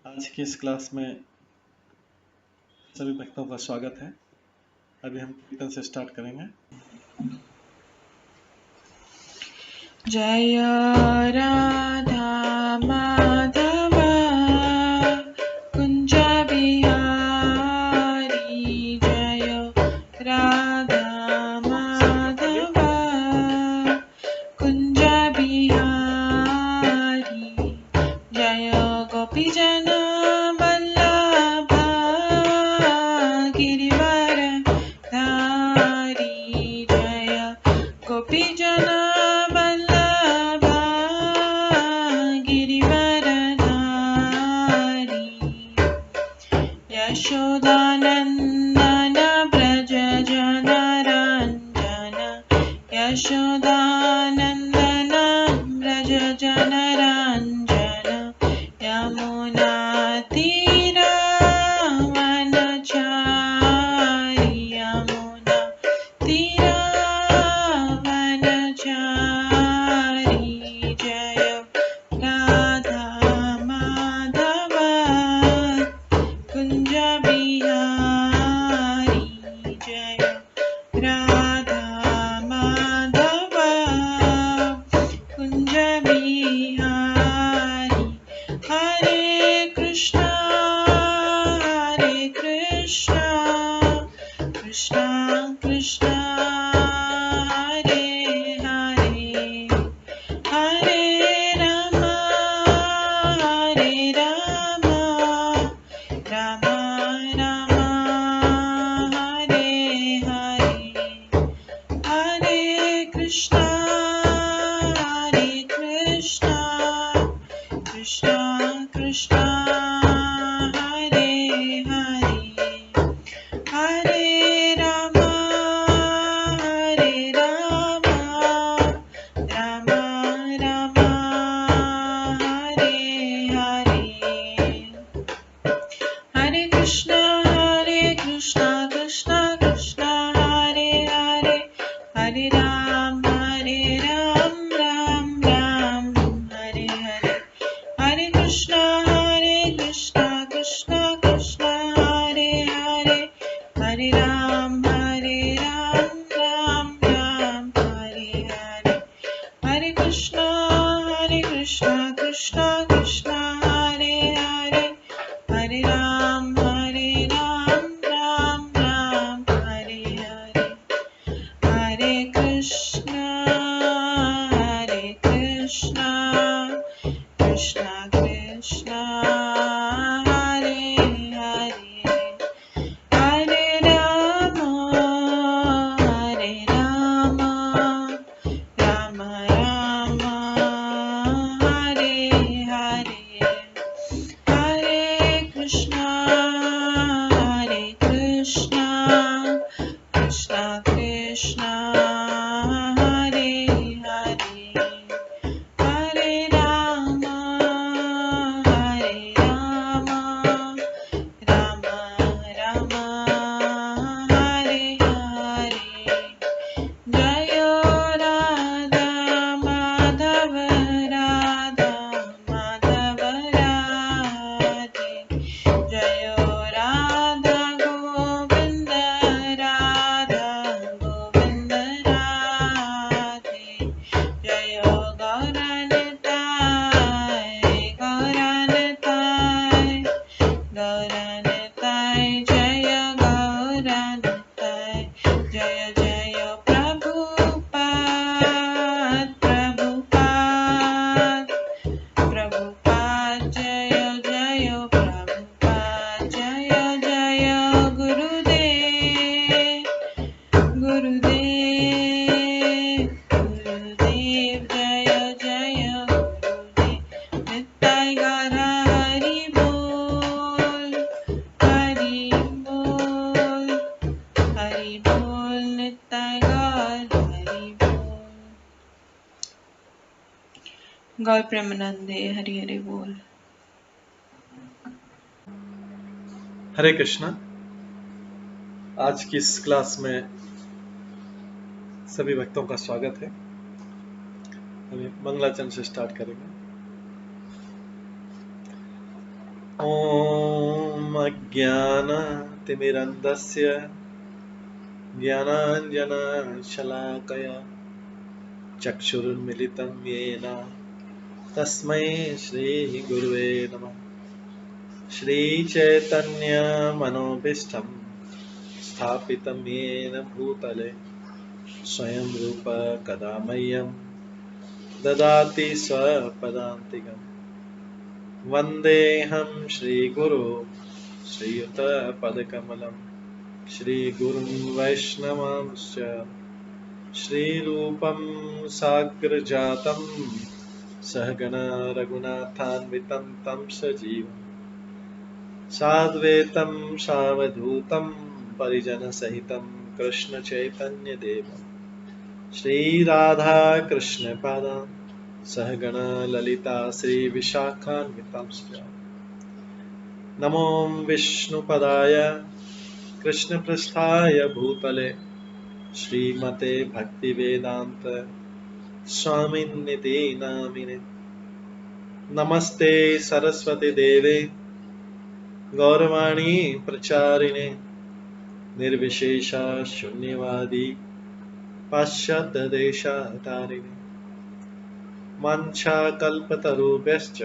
आज की इस क्लास में सभी भक्तों का स्वागत है। अभी हम कीर्तन से स्टार्ट करेंगे। जय राधा माधव कुंज बिहारी, जय राधा माधव कुंज बिहारी, जय गोपी जन वल्लभ गिरिवर धारी, जय गोपी जन वल्लभ गिरिवर धारी, यशोदानंदन ब्रज जन रंजन, यशोदानंदन ब्रज जन रंजन, यमुना तीर वनचारी, यमुना तीर वनचारी, जय राधा माधव कुंज बिहारी, जय राधा माधव कुंज बिहारी, हरे कृष्णा कृष्णा कृष्णा हरे हरे, हरे राम राम राम हरे हरे, हरे कृष्णा कृष्णा कृष्णा हरे हरे, हरे राम राम राम हरे हरे, हरे कृष्णा कृष्णा कृष्णा हरे हरे, हरे राम राम राम हरे हरे, हरे कृष्णा कृष्णा कृष्णा हरे हरे, हरे राम राम राम हरे हरे, हरे कृष्णा कृष्णा कृष्णा हरे हरे, हरे राम राम राम हरे हरे, हरे कृष्णा कृष्णा कृष्णा हरे हरे, हरे राम राम राम हरे हरे, हरे कृष्णा कृष्णा कृष्णा हरे हरे, हरे राम राम राम हरे हरे, जय राधा माधव राधे, जय राधा गोविंद राधे, जय गौरनिताय जय गौरनिताय, जय जय प्रभुपाद जय जय प्रभुपाद, जय जय गुरुदेव जय जय गुरुदेव, नित्य गौर हरि बोल नित्य गौर हरि बोल। गौर प्रेमानंदे हरि हरि बोल। हरे कृष्णा। आज की इस क्लास में सभी भक्तों का स्वागत है। अभी मंगलाचरण से स्टार्ट करेंगे। ॐ अज्ञानतिमिरन्धस्य ज्ञानाञ्जनशलाकया चक्षुरुन्मिलितं येन तस्मै श्रीगुरुवे नमः। श्रीचैतन्यमनोभीष्टं स्थापितं येन भूतले स्वयं रूप कदा मह्यं ददाति स्वपदान्तिकम्। वन्देऽहं श्रीगुरो श्रीयुतपदकमलं श्रीगुरुं वैष्णवांश्च श्रीरूपं साग्रजातं सहगण रघुनाथान्वितं तं सजीवं साद्वैतं सावधूतं परिजनसहितं कृष्णचैतन्यदेवं श्रीराधाकृष्णपादान् सहगण ललिता श्रीविशाखान्वितांश्च नमो विष्णुपदाय कृष्णपृष्ठाय भूतले श्रीमते भक्तिवेदान्त स्वामिन्निति नामिने। नमस्ते सरस्वती देवे गौरवाणी प्रचारिणे निर्विशेष शून्यवादी पाश्चात्य देशतारिणे। वाञ्छाकल्पतरुभ्यश्च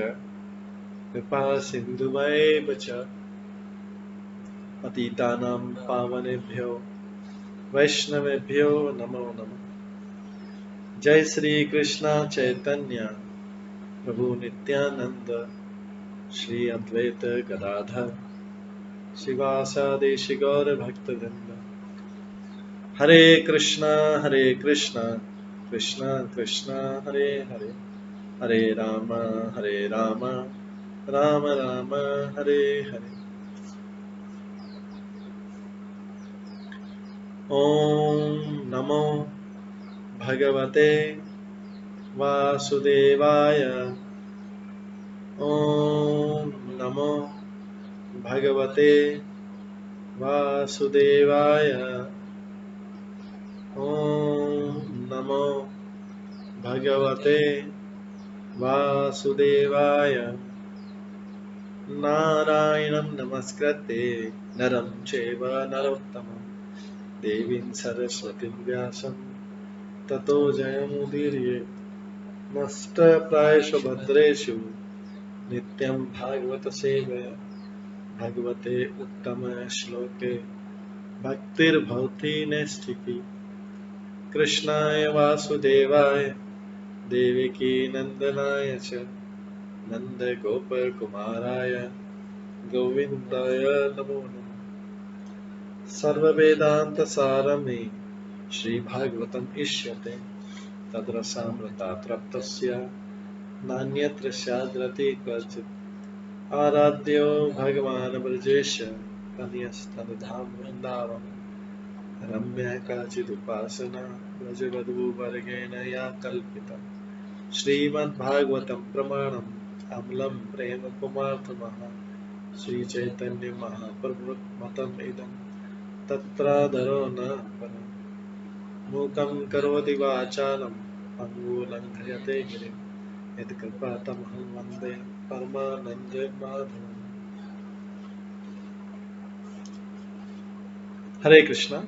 कृपा सिन्धुभ्येव च पतितानां पावनेभ्यो वैष्णवेभ्यो नमो नमः। जय श्री कृष्ण चैतन्य प्रभु नित्यानंद श्री अद्वैत गदाधर शिवासादि गौर भक्तवृंद। हरे कृष्णा कृष्णा कृष्णा हरे हरे, हरे राम राम राम हरे हरे। ओम नमो भगवते वासुदेवाय। ओम नमो भगवते वासुदेवाय। ओम नमो भगवते वासुदेवाय। नारायणं नमस्कृत्य नरं चैव नरोत्तमं देवीं सरस्वतीं व्यासं ततो जयमुदीरये। नष्टप्रायेषु भद्रेषु नित्यं भागवत सेवया भगवते उत्तम श्लोके भक्तिर्भवति नैष्ठिकी। कृष्णाय वासुदेवाय देवकी नंदनाय च नन्दगोपकुमाराय गोविन्दाय नमो नमः। सर्ववेदान्तसारमे श्रीभागवतम् इष्यते तद्रसामृतात् नान्यत्र स्याद्रति क्वचित्। आराध्यो भगवान् ब्रजेश तनयस्तनधाम वृन्दावन रम्या काचिदुपासना व्रजवधूवर्गेण या कल्पिता। श्रीमद्भागवतं प्रमाणम् अमलं प्रेम पुमार्थमः श्रीचैतन्य महाप्रभुमतम् इदं तत्रादरो न परम्। मूकं करोति वाचालं पङ्गुलङ्घयते गिरिं यत्कृपातमहं वन्दे परमानन्दमाधवम्। हरे कृष्णा।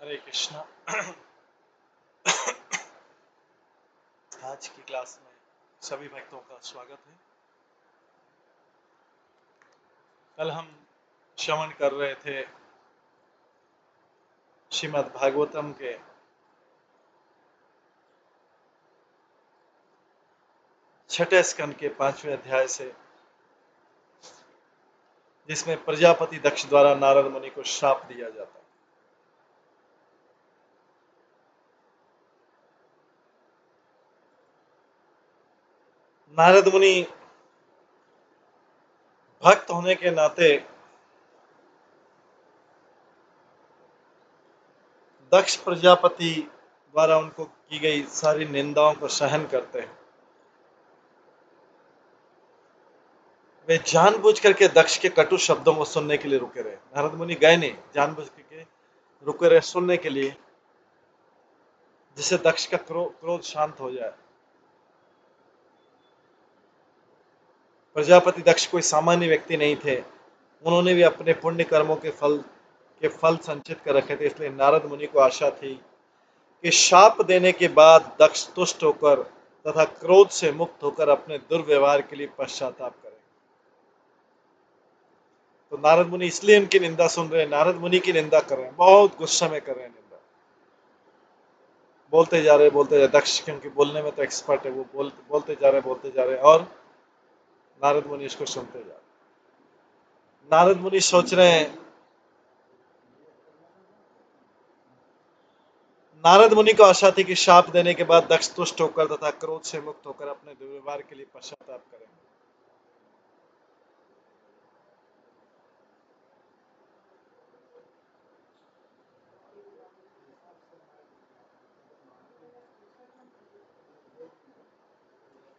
हरे कृष्णा। आज की क्लास में सभी भक्तों का स्वागत है। कल हम श्रवण कर रहे थे श्रीमद् भागवतम के 6 स्कंद के 5वें अध्याय से, जिसमें प्रजापति दक्ष द्वारा नारद मुनि को श्राप दिया जाता है। नारद मुनि भक्त होने के नाते दक्ष प्रजापति द्वारा उनको की गई सारी निंदाओं को सहन करते हैं। वे जानबूझ करके दक्ष के कटु शब्दों को सुनने के लिए रुके रहे। नारद मुनि गए नहीं, जानबूझ करके रुके रहे सुनने के लिए, जिससे दक्ष का क्रोध शांत हो जाए। प्रजापति दक्ष कोई सामान्य व्यक्ति नहीं थे। उन्होंने भी अपने पुण्य कर्मों के फल संचित कर रखे थे। इसलिए नारद मुनि को आशा थी कि शाप देने के बाद दक्ष तुष्ट होकर तथा क्रोध से मुक्त होकर अपने दुर्व्यवहार के लिए पश्चाताप करें। तो नारद मुनि इसलिए उनकी निंदा सुन रहे हैं, नारद मुनि की निंदा कर रहे हैं, बहुत गुस्से में कर रहे हैं निंदा। बोलते जा रहे दक्ष, क्योंकि बोलने में तो एक्सपर्ट है, वो बोलते जा रहे और नारद मुनि इसको सुनते जा रहे। नारद मुनि सोच रहे हैं, नारद मुनि को आशा थी कि शाप देने के बाद दक्ष तुष्ट होकर तथा क्रोध से मुक्त होकर अपने दुर्व्यवहार के लिए पश्चाताप करें।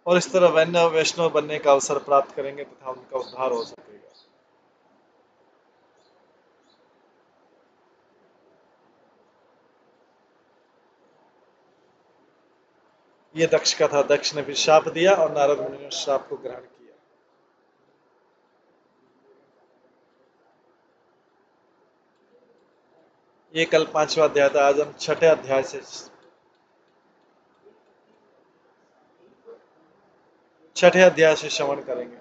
और इस तरह वैष्णव बनने का अवसर प्राप्त करेंगे तथा उनका उद्धार हो सकेगा। ये दक्ष का था। दक्ष ने फिर शाप दिया और नारद मुनि ने शाप को ग्रहण किया। ये कल 5वां अध्याय था। आज हम 6ठे अध्याय से 6ठे अध्याय से श्रवण करेंगे।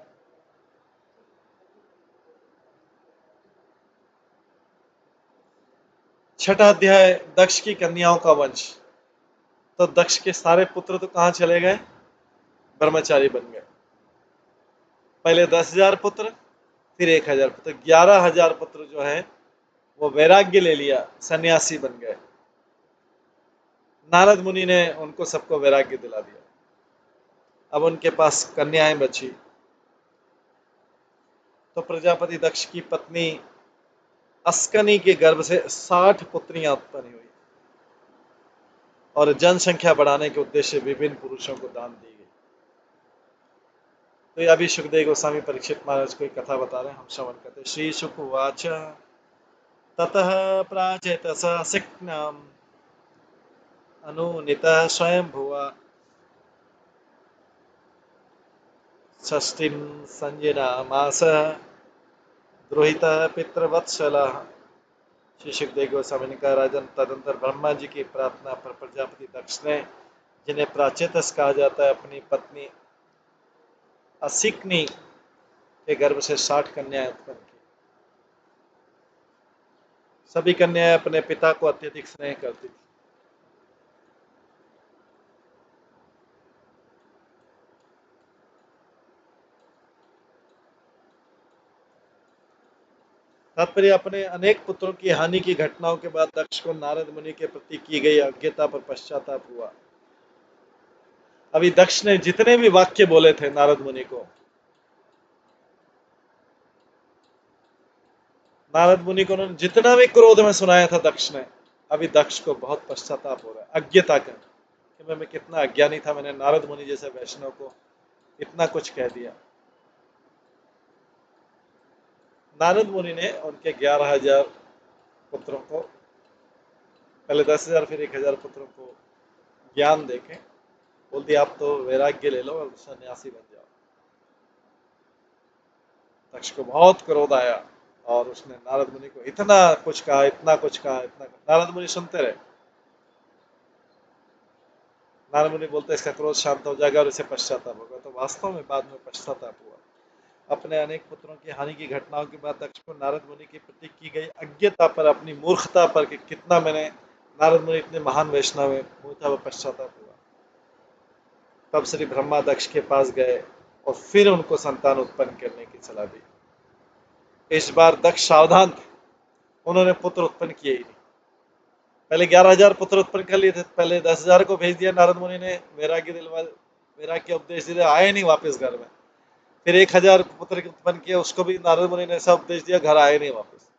छठा अध्याय दक्ष की कन्याओं का वंश। तो दक्ष के सारे पुत्र तो कहां चले गए? ब्रह्मचारी बन गए। पहले 10,000 पुत्र, फिर 1,000 पुत्र, 11,000 पुत्र जो है वो वैराग्य ले लिया, सन्यासी बन गए। नारद मुनि ने उनको सबको वैराग्य दिला दिया। अब उनके पास कन्याएं बची। तो प्रजापति दक्ष की पत्नी अस्कनी के गर्भ से 60 पुत्रियां उत्पन्न हुई और जनसंख्या बढ़ाने के उद्देश्य से विभिन्न पुरुषों को दान दी गई। तो अभी सुखदेव गोस्वामी परीक्षित महाराज को कथा बता रहे हैं, हम श्रवण करते। श्री शुक उवाच ततः प्राचेतस सिक्नम् अनुनीतः स्वयंभुवा षष्ठीं संजनामास द्रोहितः पितृवत्सलः। श्री सुखदेव गोस्वामी ने कहा, राजन, तदंतर ब्रह्मा जी की प्रार्थना पर प्रजापति दक्ष ने, जिन्हें प्राचेतस कहा जाता है, अपनी पत्नी असिकनी के गर्भ से 60 कन्याएं उत्पन्न की। सभी कन्याएं अपने पिता को अत्यधिक स्नेह करती थी। तात्पर्य, अपने अनेक पुत्रों की हानि की घटनाओं के बाद दक्ष को नारद मुनि के प्रति की गई अज्ञता पर पश्चाताप हुआ। अभी दक्ष ने जितने भी वाक्य बोले थे नारद मुनि को, नारद मुनि को उन्होंने जितना भी क्रोध में सुनाया था दक्ष ने, अभी दक्ष को बहुत पश्चाताप हो रहा है अज्ञता का, कि मैं कितना अज्ञानी था, मैंने नारद मुनि जैसे वैष्णव को इतना कुछ कह दिया। नारद मुनि ने उनके 11,000 पुत्रों को, पहले 10,000 फिर 1,000 पुत्रों को ज्ञान देके बोल दिया, आप तो वैराग्य ले लो और सन्यासी बन जाओ। दक्ष को बहुत क्रोध आया और उसने नारद मुनि को इतना कुछ कहा, इतना कुछ कहा, इतना नारद मुनि सुनते रहे। नारद मुनि बोलते इसका क्रोध शांत हो जाएगा और इसे पश्चाताप होगा। तो वास्तव में बाद में पश्चाताप हुआ। अपने अनेक पुत्रों की हानि की घटनाओं के बाद दक्ष को नारद मुनि के प्रति की गई अज्ञता पर, अपनी मूर्खता पर कि कितना मैंने, नारद मुनि इतने महान वैष्णव है, मूर्खता पर पश्चाताप हुआ। तब श्री ब्रह्मा दक्ष के पास गए और फिर उनको संतान उत्पन्न करने की सलाह दी। इस बार दक्ष सावधान थे, उन्होंने पुत्र उत्पन्न किए ही नहीं। पहले 11,000 पुत्र उत्पन्न कर लिए थे, पहले 10,000 को भेज दिया नारद मुनि ने, वैराग्य दिलवा, वैराग्य उपदेश दिया, आए नहीं वापस घर में। फिर 1,000 पुत्र उत्पन्न किया, उसको भी नारद मुनि ने ऐसा उपदेश दिया, घर आए नहीं वापस।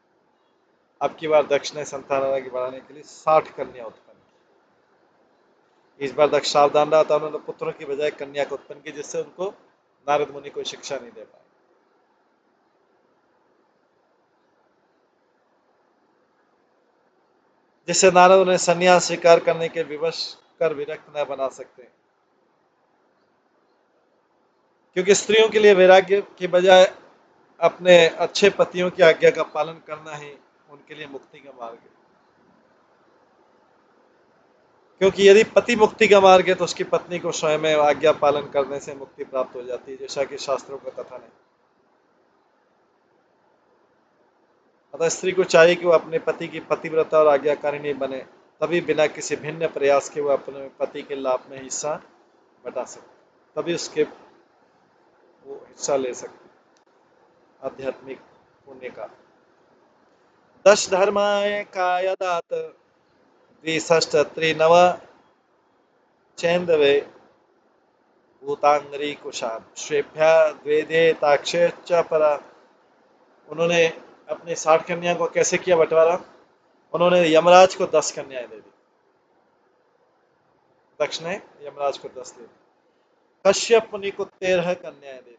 अब की बार दक्ष ने संतान आगे बढ़ाने के लिए 60 कन्या उत्पन्न की। इस बार दक्ष सावधान रहा था, उन्होंने पुत्रों की बजाय कन्या को उत्पन्न की, जिससे उनको नारद मुनि कोई शिक्षा नहीं दे पाए। जिससे नारद उन्हें संन्यास स्वीकार करने के विवश कर विरक्त न बना सकते, क्योंकि स्त्रियों के लिए वैराग्य की बजाय अपने अच्छे पतियों की आज्ञा का पालन करना ही उनके लिए मुक्ति का मार्ग है। क्योंकि यदि पति मुक्ति का मार्ग है तो उसकी पत्नी को स्वयं आज्ञा पालन करने से मुक्ति प्राप्त हो जाती है, जैसा कि शास्त्रों का कथन है। अतः स्त्री को चाहिए कि वो अपने पति की पतिव्रता और आज्ञाकारिणी बने, तभी बिना किसी भिन्न प्रयास के वो अपने पति के लाभ में हिस्सा बटा सकते, तभी उसके वो हिस्सा ले सकते आध्यात्मिक पुण्य का। दश धर्माय कायदात द्विष्ठ त्रिनव चैंदवे भूतांगरी कुशान श्वेभ्या द्वेदे ताक्षे च परा। उन्होंने अपनी 60 कन्या को कैसे किया बंटवारा? उन्होंने यमराज को 10 कन्याएं दे दी। दक्ष ने यमराज को 10 दे दी। कश्यप मुनि को 13 कन्याएं दे दी।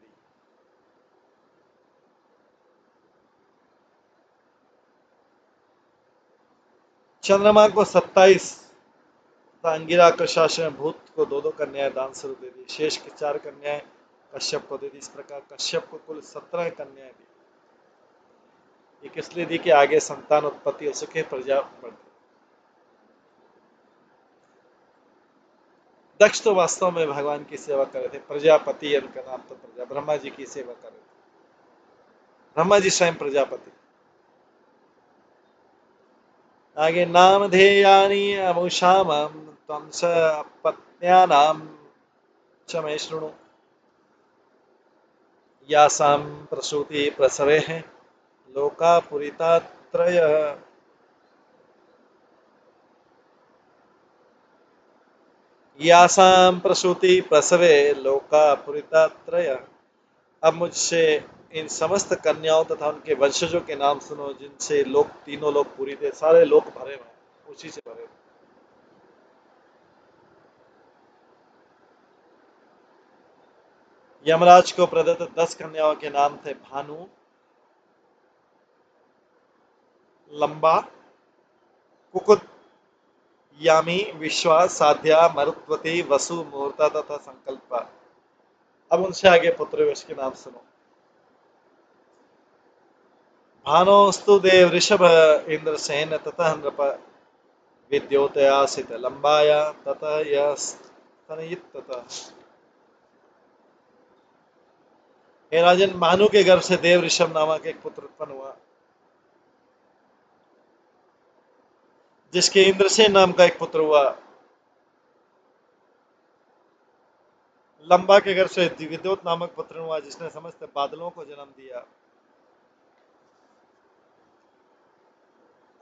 चंद्रमा को 27, अंगिरा कृशासन भूत को 2-2 कन्याएं दान स्वरूप दे दी। शेष की 4 कन्याएं कश्यप को दे दी। इस प्रकार कश्यप को कुल 17 कन्याएं दी। ये किस लिए दी? कि आगे संतान उत्पत्ति हो सके, प्रजा बढ़े। दक्ष तो वास्तव में भगवान की सेवा कर रहे थे, प्रजापति उनका नाम, तो प्रजा ब्रह्मा जी की सेवा कर रहे थे। ब्रह्मा जी स्वयं प्रजापति। आगे नामधेयानि अमुषामं त्वं स पत्न्यानां च मे शृणु यासां प्रसूति प्रसवे लोका पुरिता त्रयः। यासां प्रसूति प्रसवे लोका पुरिता त्रयः। अब मुझसे इन समस्त कन्याओं तथा उनके वंशजों के नाम सुनो, जिनसे लोक, तीनों लोक पूरी थे, सारे लोक भरे हुए, उसी से भरे। यमराज को प्रदत्त 10 कन्याओं के नाम थे भानु, लंबा, कुकुत, यामी, विश्वा, साध्या, मरुत्वती, वसु, मुहूर्ता तथा संकल्पा। अब उनसे आगे पुत्र के नाम सुनो। भानोस्तु देव ऋषभ इंद्रसेन ततः नृप विद्योतयासित लंबाया ततः यस्तनयित ततः। हे राजन, भानु के गर्भ से देव ऋषभ नामक एक पुत्र उत्पन्न हुआ, जिसके इंद्रसेन नाम का एक पुत्र हुआ। लंबा के गर्भ से विद्योत नामक पुत्र हुआ, जिसने समस्त बादलों को जन्म दिया।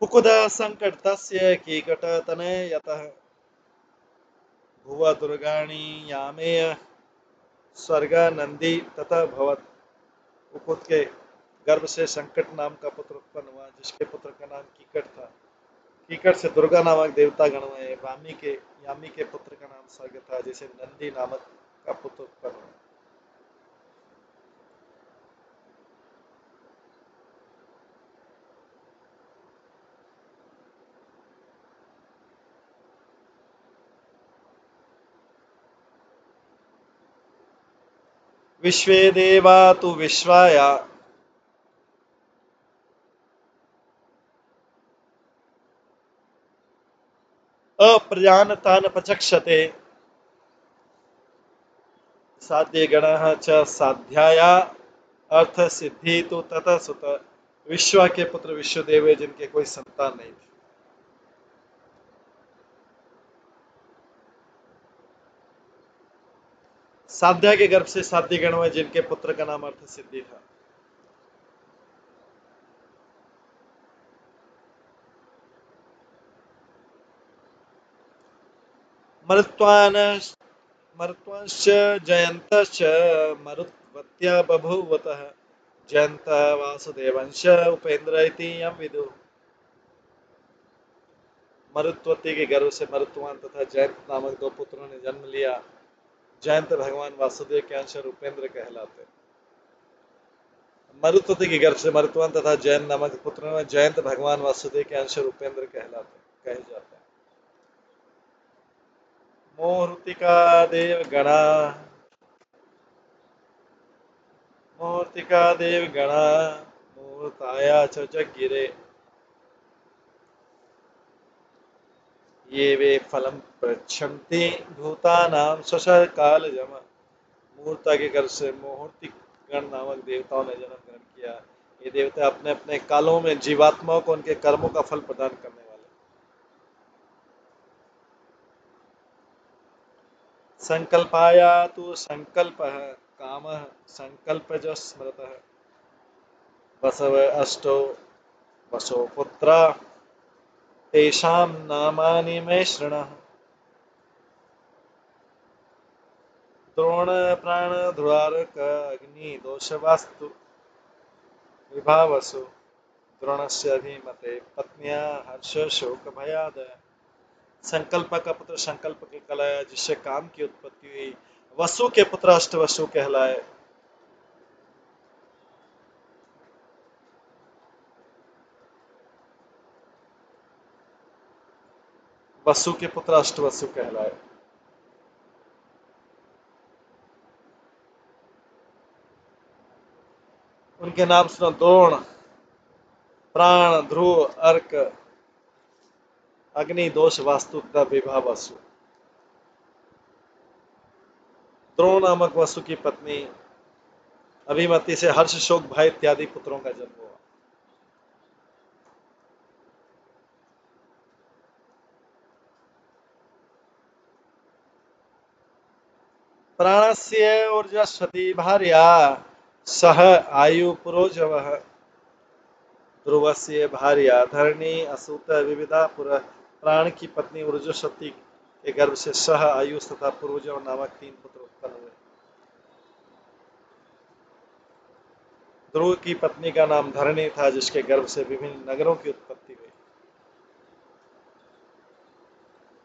कुकुद संकट तस्य कीकट तनयतः भुव दुर्गाणी यामेय स्वर्ग नंदी तथा भवत। कुकुद के गर्भ से संकट नाम का पुत्र उत्पन्न हुआ, जिसके पुत्र का नाम कीकट था। कीकट से दुर्गा नामक देवता गण हुए। यामी के पुत्र का नाम स्वर्ग था, जिसे नंदी नामक का पुत्र उत्पन्न हुआ। विश्वे देवा तु विश्वाया प्रजान तान पचक्षते साध्य गणः च साध्याया अर्थ सिद्धि तो ततः सुत। विश्वा के पुत्र विश्वदेव है जिनके कोई संतान नहीं थी। साध्या के गर्भ से साध्य गण हुए जिनके पुत्र का नाम अर्थ सिद्धि था। मरुत्वान मरुत्वांश्च जयन्तश्च मरुत्वत्या बभूवतः जयंत वासुदेवंश उपेंद्र इति यम विदु। मरुत्वती के गर्भ से मरुत्वान तथा जयंत नामक दो पुत्रों ने जन्म लिया। जयंत भगवान वासुदेव के अंश और उपेंद्र कहलाते। मरुत्वती के गर्भ से मरुत्वान तथा जयंत नामक पुत्रों में जयंत भगवान वासुदेव के अंश और उपेंद्र कहलाते कहे जाते हैं। मोहृतिका देव गणा मूर्तिका देव गणा मूर्ताया च जगिरे ये वे फलम प्रक्षन्ति भूतानाम स्वशः कालजम। मूर्ता के घर से मुहूर्ति गण नामक देवताओं ने जन्म ग्रहण किया। ये देवता अपने अपने कालों में जीवात्माओं को उनके कर्मों का फल प्रदान करने वाले। संकल्पाया तु संकल्पः कामः संकल्पज स्मृतः बसव अष्टो वसो पुत्रा तेषां नामानि मे शृणु। द्रोण प्राण ध्रुवार्क अग्नि दोषवास्तु विभावसु द्रोणस्य अभिमते पत्निया हर्ष शोक भयादय। संकल्प का पुत्र संकल्प के कलाया जिससे काम की उत्पत्ति हुई। वसु के पुत्र अष्ट वसु कहलाए। वसु के पुत्र अष्ट वसु कहलाए। उनके नाम सुनो। द्रोण प्राण ध्रुव अर्क अग्नि दोष वास्तु तथा विभावसु। द्रोण नामक वसु की पत्नी अभिमति से हर्ष शोक भय इत्यादि पुत्रों का जन्म हुआ। प्राणस्य ऊर्जस्वती भार्या सह आयु पुरोजवः ध्रुवस्य भार्या धरणी असूत विविधा पुर। प्राण की पत्नी ऊर्जस्वती के गर्भ से सह आयुष तथा पुरोजव नामक तीन पुत्र उत्पन्न हुए। ध्रुव की पत्नी का नाम धरणी था जिसके गर्भ से विभिन्न नगरों की उत्पत्ति हुई।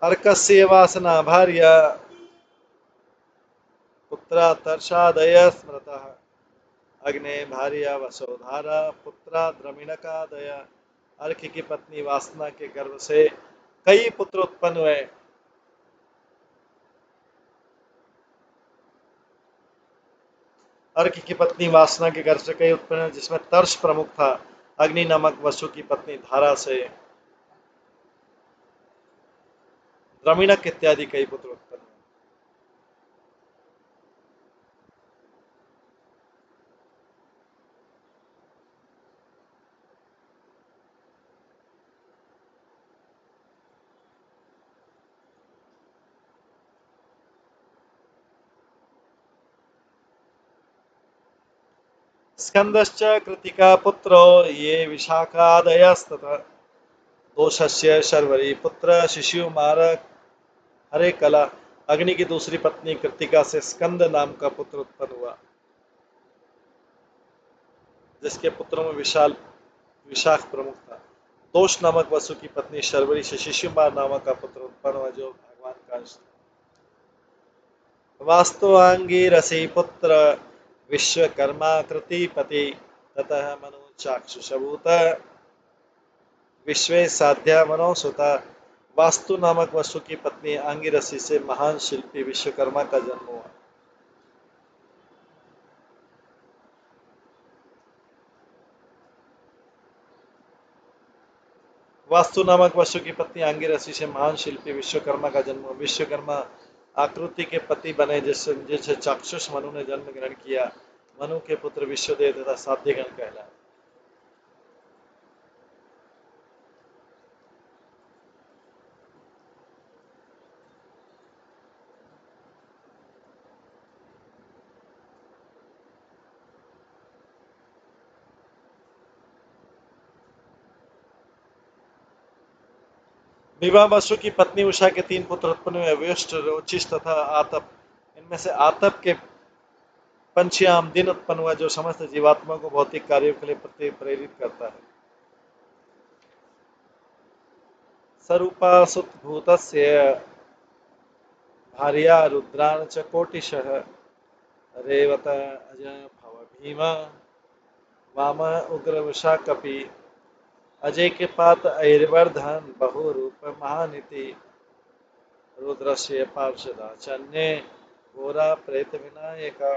अर्कस्य वासना भार्या पुत्रा तर्षादय स्मृतः अग्ने भार्या वसोधारा पुत्रा द्रमिणकादय। अर्क की पत्नी वासना के गर्भ से कई पुत्र उत्पन्न हुए। अर्क की पत्नी वासना के गर्भ से कई उत्पन्न हुए जिसमें तर्ष प्रमुख था। अग्नि नामक वसु की पत्नी धारा से द्रमिणक इत्यादि कई पुत्र उत्पन्न हुए। स्कंदश्च कृतिका पुत्रो ये विशाखादयस्ततः दोषस्य शर्वरी पुत्र शिशुमार हरे कला। अग्नि की दूसरी पत्नी कृतिका से स्कंद नाम का पुत्र उत्पन्न हुआ जिसके पुत्रों में विशाख प्रमुख था। दोष नामक वसु की पत्नी शर्वरी से शिशुमार नामक का पुत्र उत्पन्न हुआ जो भगवान का अंश था। वास्तुआंगी रसी पुत्र विश्वकर्मा कृतिपति ततः मनु चाक्षुषभूत विश्वे साध्या मनोसुता। वास्तु नामक वसु की पत्नी आंगिरसी से महान शिल्पी विश्वकर्मा का जन्म हुआ। वास्तु नामक वसु की पत्नी अंगिरसी से महान शिल्पी विश्वकर्मा का जन्म। विश्वकर्मा आकृति के पति बने, जिससे जिसे चाक्षुष मनु ने जन्म ग्रहण किया। मनु के पुत्र विश्वदेव तथा साध्यगण कहलाए। विवाह वसु की पत्नी उषा के 3 पुत्र उत्पन्न हुए, व्युष्ट, रोचिष तथा आतप। इनमें से आतप के पंचयाम दिन उत्पन्न हुआ, जो समस्त जीवात्मा को भौतिक कार्यों के लिए प्रेरित करता है। सरूपा सुत भूतस्य भार्या रुद्रान च कोटिशः रेवत अज भव भीमा वाम उग्र वृषा कपि अजय के पात ऐर्वर्धन बहुरूप महानिति रुद्रस्य पार्षदाचन्ये घोरा प्रेत विनायका।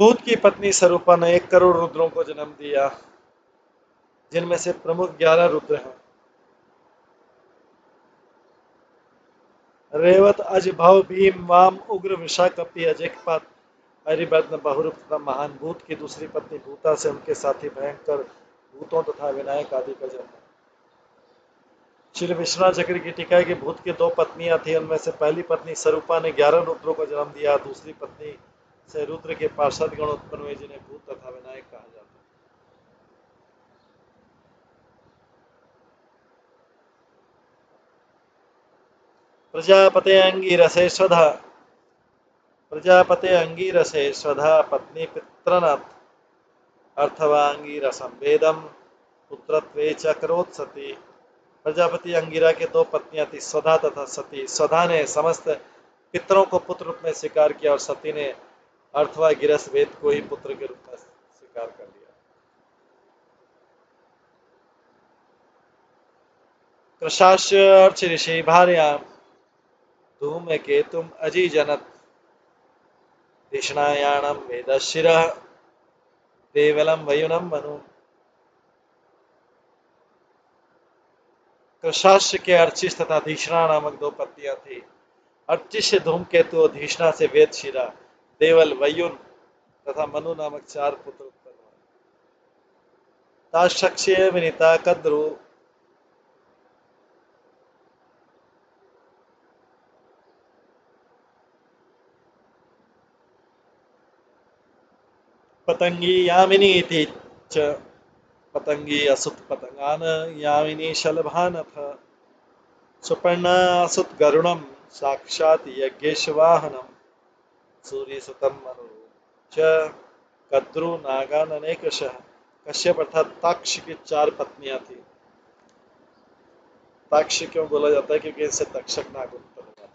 भूत की पत्नी स्वरूपा ने 1 करोड़ रुद्रों को जन्म दिया, जिनमें से प्रमुख 11 रुद्र हैं। रेवत अज भव भीम वाम उग्र विशा कपि अजयपात हरिवर्धन बहुरूप तथा महान। भूत की दूसरी पत्नी भूता से उनके साथी भयंकर भूतों तथा विनायक आदि का जन्म। श्री विश्वनाथ चक्र की टीका है कि भूत की 2 पत्नियां थी। उनमें से पहली पत्नी स्वरूपा ने 11 रुद्रों को जन्म दिया। दूसरी पत्नी से रुद्र के पार्षद गण उत्पन्न हुए, जिन्हें भूत तथा विनायक कहा जाता है। प्रजापते अंगिरसे स्वधा प्रजापते अंगिरसे स्वधा पत्नी पितृनाथ अर्थवांगिरसं वेदम पुत्रत्वे च करोत् सती। प्रजापति अंगिरा के 2 पत्नियां थी, स्वधा तथा सती। स्वधा ने समस्त पितरों को पुत्र रूप में स्वीकार किया और सती ने अर्थवा गिरस वेद को ही पुत्र के रूप में स्वीकार कर लिया। कृशास्य अर्च ऋषि भार्याम धूमकेतुम अजीजनत धिषणायाणम वेदशिरः देवलम वयुनम मनु। कृशास्य के अर्चिस तथा धीषणा नामक 2 पत्नियां थी। अर्चिस से धूमकेतु और धीषणा से वेदशिरा, देवल, वयुन तथा मनु नामक 4 पुत्र उत्पन्न हुए। ताक्षक्ष्य विनीता कद्रु पतंगी यामिनी इति च पतंगी असुत पतंगान यामिनी शलभानथ सुपर्णा असुत गरुणम साक्षात यज्ञेशवाहनम सूर्यसुतम मनु च कद्रु नागान अनेकशः। कश्यप अर्थात ताक्ष की 4 पत्नियां थी। ताक्ष क्यों बोला जाता है? क्योंकि इससे तक्षक नाग उत्पन्न हुआ।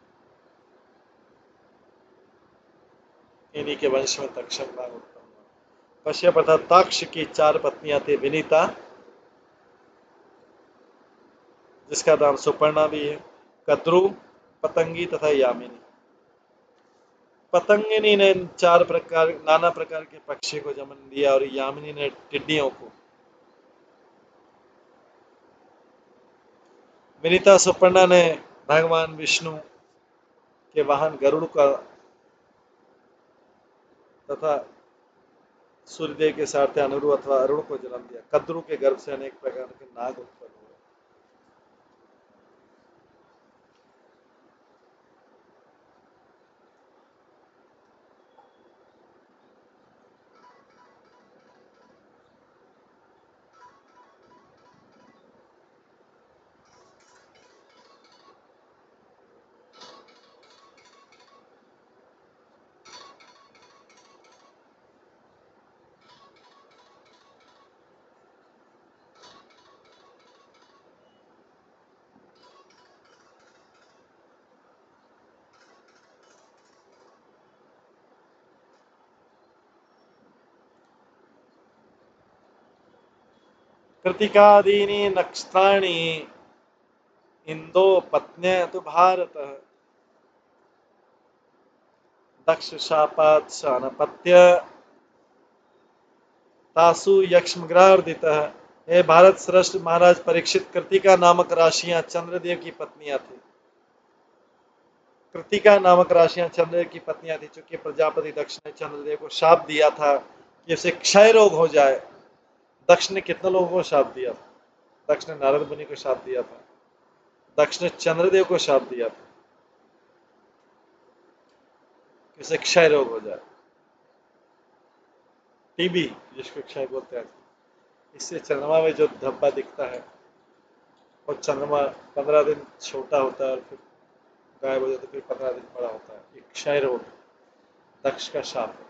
इन्हीं के वंश में तक्षक नाग उत्पन्न हुआ। कश्यप अर्थात ताक्ष की 4 पत्नियां थी। विनीता, जिसका नाम सुपर्णा भी है, कद्रु, पतंगी तथा यामिनी। पतंगिनी ने 4 प्रकार नाना प्रकार के पक्षी को जन्म दिया और यामिनी ने टिड्डियों को। विनीता सुपर्णा ने भगवान विष्णु के वाहन गरुड़ का तथा सूर्यदेव के सारथी अनुरु अथवा अरुण को जन्म दिया। कद्रु के गर्भ से अनेक प्रकार के नाग उत्पन्न हुए। कृतिकादीनि नक्षत्राणि इंदो पत्न्य तो भारत दक्ष शापात् शानपत्य तासु यक्ष्मग्रार्दितः। हे भारत श्रेष्ठ महाराज परीक्षित, कृतिका नामक राशियां चंद्रदेव की पत्नियां थी। कृतिका नामक राशियां चंद्रदेव की पत्नियां थी। चूंकि प्रजापति दक्ष ने चंद्रदेव को शाप दिया था कि उसे क्षय रोग हो जाए। दक्ष ने कितने लोगों को शाप दिया था? दक्ष ने नारद मुनि को शाप दिया था। दक्ष ने चंद्रदेव को शाप दिया था कि उसे क्षय रोग हो जाए, टीबी जिसको क्षय बोलते हैं। इससे चंद्रमा में जो धब्बा दिखता है और चंद्रमा 15 दिन छोटा होता है और फिर गायब हो जाता है, फिर 15 दिन बड़ा होता है। ये क्षय रोग दक्ष का शाप है।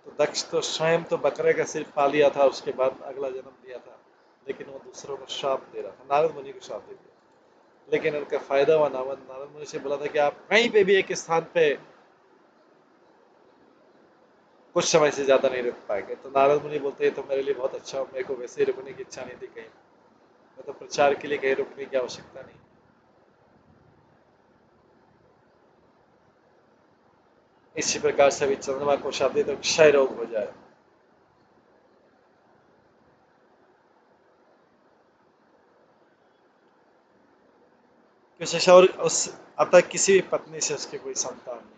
तो दक्ष तो स्वयं तो बकरे का सिर पा लिया था, उसके बाद अगला जन्म दिया था, लेकिन वो दूसरों को शाप दे रहा था, नारद मुनि को शाप दे दिया। लेकिन उनका फायदा हुआ। नारद मुनि से बोला था कि आप कहीं पे भी एक स्थान पे कुछ समय से ज्यादा नहीं रुक पाएंगे। तो नारद मुनि बोलते हैं तो मेरे लिए बहुत अच्छा हो, मेरे को वैसे ही रुकने की इच्छा नहीं थी कहीं, मैं तो प्रचार के लिए कहीं रुकने की आवश्यकता नहीं। इसी प्रकार से भी चंद्रमा को शाप दे तो क्षय रोग हो जाए। किसी और उस अतः किसी भी पत्नी से उसकी कोई संतान नहीं।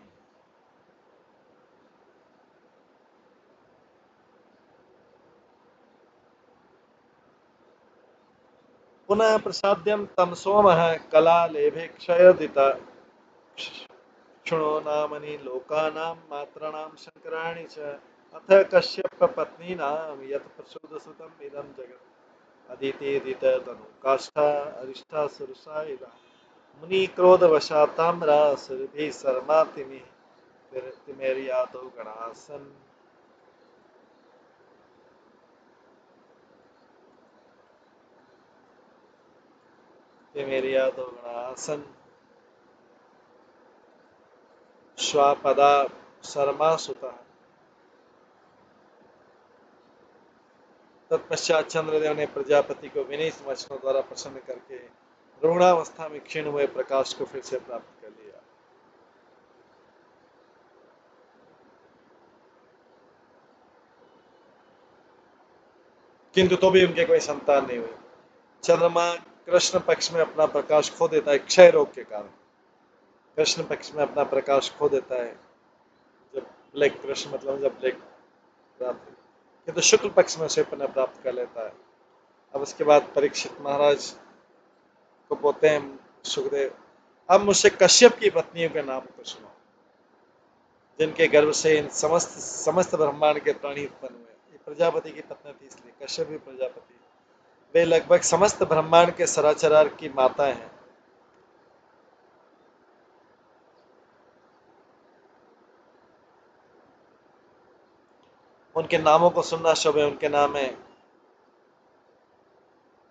पुनः प्रसाद्यम तम सोमः कला लेभे क्षयोदिता क्षुणो नामनि लोकानां मात्राणां शंकराणि च अथ कश्यप पत्नीनां यत् प्रसूदसुतम् इदं जगत् अदितेदित तनु काष्ठा अरिष्ठा सुरसा इदा मुनि क्रोधवशा ताम्रा सुरभि शर्मा तिमेरियादो गणासन। तिमेरियादो गणासन श्वापदा शर्मा सुता। तत्पश्चात चंद्रदेव ने प्रजापति को विनीत वचनों द्वारा प्रसन्न करके रुग्णावस्था में क्षीण हुए प्रकाश को फिर से प्राप्त कर लिया। किंतु तो भी उनके कोई संतान नहीं हुई। चंद्रमा कृष्ण पक्ष में अपना प्रकाश खो देता है क्षय रोग के कारण। कृष्ण पक्ष में अपना प्रकाश खो देता है जब ब्लैक कृष्ण मतलब जब ब्लैक प्राप्त, किंतु शुक्ल पक्ष में उसे पुनः प्राप्त कर लेता है। अब उसके बाद परीक्षित महाराज को बोलते हैं सुखदेव, अब मुझसे कश्यप की पत्नियों के नाम को सुनो, जिनके गर्भ से इन समस्त समस्त ब्रह्मांड के प्राणी उत्पन्न हुए। ये प्रजापति की पत्नी थी, इसलिए कश्यप भी प्रजापति। वे लगभग समस्त ब्रह्मांड के सराचरार की माताएं हैं। उनके नामों को सुनना शुभ है। उनके नाम है,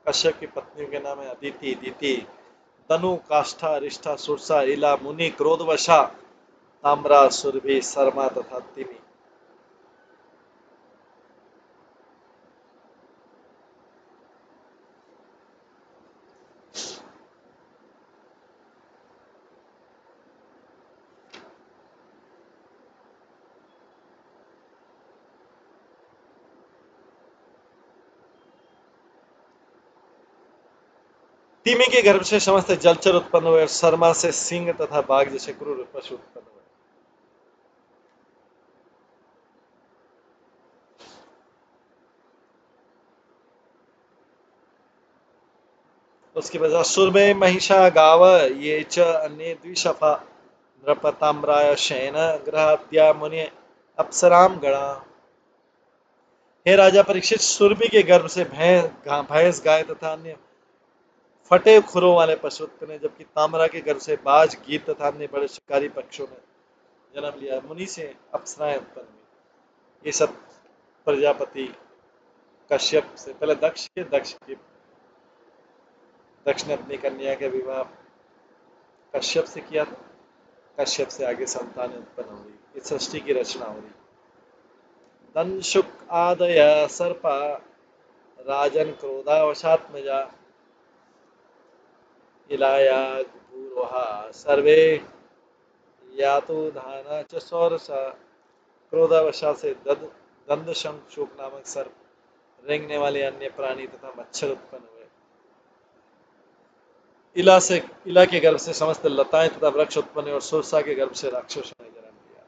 कश्यप की पत्नियों के नाम है अदिति, दीति, तनु, काष्ठा, अरिष्ठा, सुरसा, इला, मुनि, क्रोधवशा, ताम्रा, सुरभि, शर्मा तथा तिमी। तिमी के गर्भ से समस्त जलचर उत्पन्न हुए और शर्मा से सिंह तथा बाघ जैसे क्रूर पशु उत्पन्न हुए। उसके बाद असुर में महिषा गाव ये च अन्य द्विशफा नृपताम्राय शयन ग्रहाद्या मुनि अप्सराम गणा। हे राजा परीक्षित, सुरभि के गर्भ से भैंस गाय तथा अन्य फटे खुरों वाले पशु उत्पन्न, जबकि ताम्रा के गर्भ से बाज गीत तथा अन्य बड़े शिकारी पक्षियों ने जन्म लिया। मुनि से अप्सराएं उत्पन्न हुई। ये सब प्रजापति कश्यप से पहले दक्ष ने अपनी कन्या के विवाह कश्यप से किया था। कश्यप से आगे संतान उत्पन्न हो रही, इस सृष्टि की रचना हो रही। दंशुक आदय सर्पा राजन क्रोधावशात्मजा इलाया पूर्वा सर्वे यातुधान च सौरसा, क्रोधावशा से दंद शोक नामक सर्प, रेंगने वाले अन्य प्राणी तथा मच्छर उत्पन्न हुए। इला के गर्भ से समस्त लताएं तथा वृक्ष उत्पन्न हुए और सुरसा के गर्भ से राक्षसों ने जन्म लिया।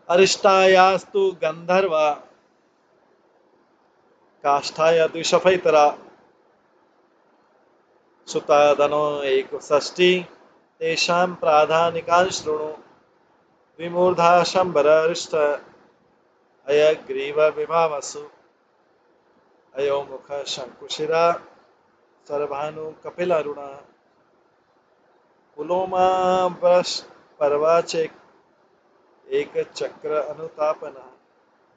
अरिष्टायास्तु गंधर्वा काष्ठाया द्विषफैतरा, सुतादनो एक षष्ठी, तेषां प्राधानिकान् शृणु, विमूर्धा शंबररिष्ट, अयग्रीव विभावसु, अयोमुख शंकुशिरा, सर्वानु कपिल अरुणा, पुलोमा पर्वाचेक, एक चक्र अनुतापन,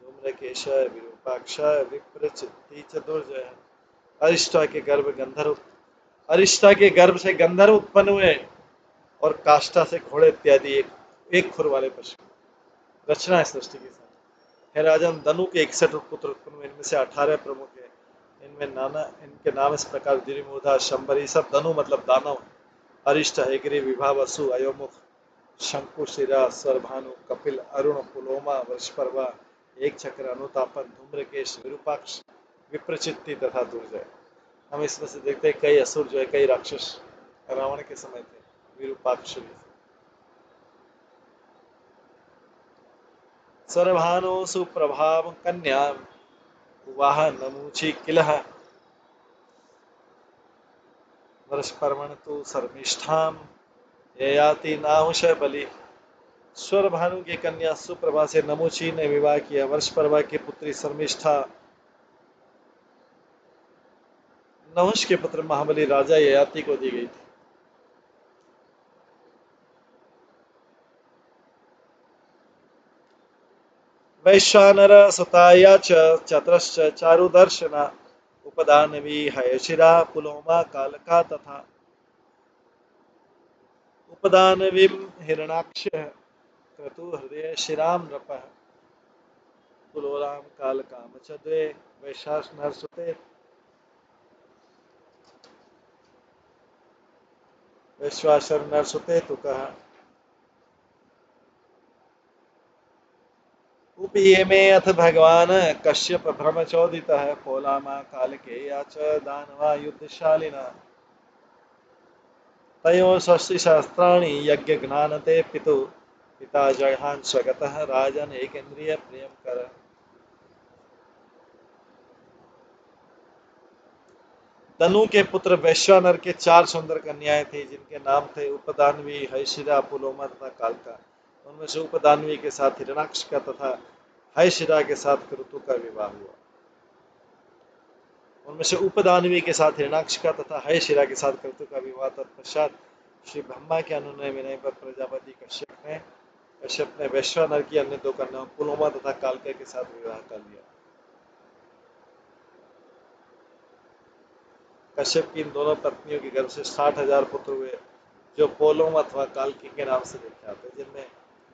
धूम्रकेश विरूपाक्ष, विप्रचित्ति चतुर्जय। अरिष्टा के गर्भ से गंधर्व उत्पन्न हुए और काष्ठा से घोड़े इत्यादि एक खुर वाले पशु। रचना है सृष्टि के साथ। हे राजन, धनु के 61 पुत्र उत्पन्न हुए, इनमें से 18 प्रमुख है। इनके नाम इस प्रकार: द्विमूर्धा, शंबरी, सब धनु मतलब दानव, अरिष्ट, हयग्रीव, विभावसु, अयोमुख, शंकुशिरा, स्वरभानु, कपिल, अरुण, पुलोमा, वृषपर्वा, एक चक्र, अनुतापन, धूम्रकेश, विरूपाक्ष, विप्रचित्ति तथा दुर्जय। हम इसमें से देखते हैं कई असुर जो है, कई राक्षस रावण के समय थे, विरूपाक्ष। स्वरभानु सुप्रभाव कन्या, वाह नमूची किलह, वृषपर्वण तु शर्मिष्ठाम, ययाति नाहुष बलि। स्वर भानु की कन्या सुप्रभा से नमुची ने विवाह किया। वर्षपर्वा की पुत्री शर्मिष्ठा नहुष के पुत्र महाबली राजा ययाति को दी गई थी। वैश्वानर सुताया चतुश्च चारुदर्शना, उपदानवी हयशिरा, पुलोमा कालका तथा, उपदानवीं हिरणाक्ष, क्रतु हृदय शिराम नृपः, पुलोलाम कालकाम च द्वे, वैश्वानर सुते वैश्वासर नरसुते तुकः। उपयेमे अथ भगवान कश्यप भ्रमचोदितः, पोलामा कालकेया च दानवा युद्धशालिनः, तयोः षष्टिसहस्राणि यज्ञघ्नानते पितुः, पिता जघान स्वगतः राजन एकेन्द्रिय प्रियं कर। तनु के पुत्र वैश्वानर के 4 सुंदर कन्याएं थी, जिनके नाम थे उपदानवी, हयशिरा, पुलोमा तथा कालका। उनमें से उपदानवी के साथ हिरणाक्ष का तथा हयशिरा के साथ क्रतु का विवाह हुआ। उनमें से उपदानवी के साथ हिरणाक्ष का तथा हयशिरा के साथ क्रतु का विवाह। तत्पश्चात श्री ब्रह्मा के अनुनय विनय पर प्रजापति कश्यप ने वैश्वानर की अन्य 2 कन्याओं पुलोमा तथा कालका के साथ विवाह कर लिया। कश्यप की इन दोनों पत्नियों के गर्भ से 60,000 पुत्र हुए, जो पोलोम अथवा कालकी के नाम से देखे जाते हैं, जिनमें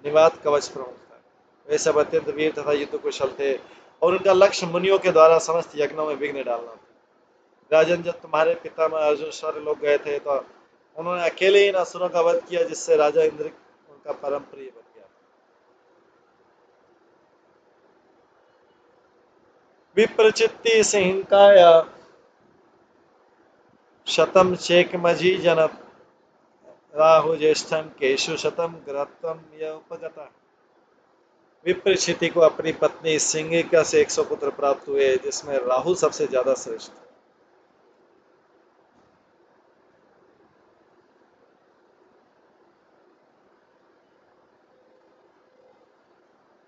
निवात कवच प्रमुख था। वे सब अत्यंत वीर तथा युद्ध कुशल थे और उनका लक्ष्य मुनियों के द्वारा समस्त यज्ञों में विघ्न डालना था। राजन, जब तुम्हारे पितामह अर्जुन स्वर्ग लोग गए थे तो उन्होंने अकेले इन असुरों का वध किया, जिससे राजा इंद्र उनका परम प्रिय बन गया। विप्रचित्ति सिंहकाया शतम चेकमजी जनप, राहु ज्येष्ठम केशु शतम ग्रहत्वम य उपगता। विप्रचिति को अपनी पत्नी सिंहिका से 100 पुत्र प्राप्त हुए, जिसमें राहु सबसे ज्यादा श्रेष्ठ।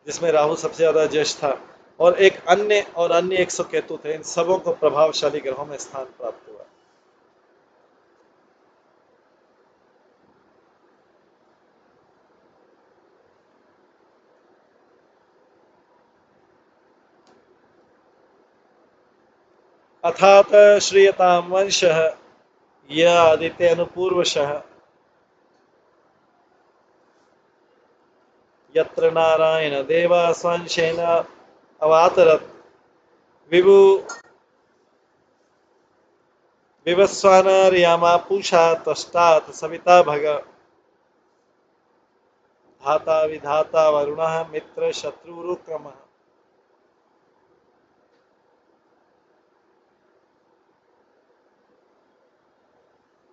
जिसमें राहु सबसे ज्यादा ज्येष्ठ था और अन्य 100 केतु थे। इन सबों को प्रभावशाली ग्रहों में स्थान प्राप्त हुआ। अथात श्रियताम वंशः, यह आदित्य अनुपूर्वशः, यत्र नारायण देवा स्वंशेन अवातरत्, विभु विवस्वान रियामा पूषा त्वष्टा सविता भग धाता विधाता वरुणः मित्र शत्रुरुक्रमः।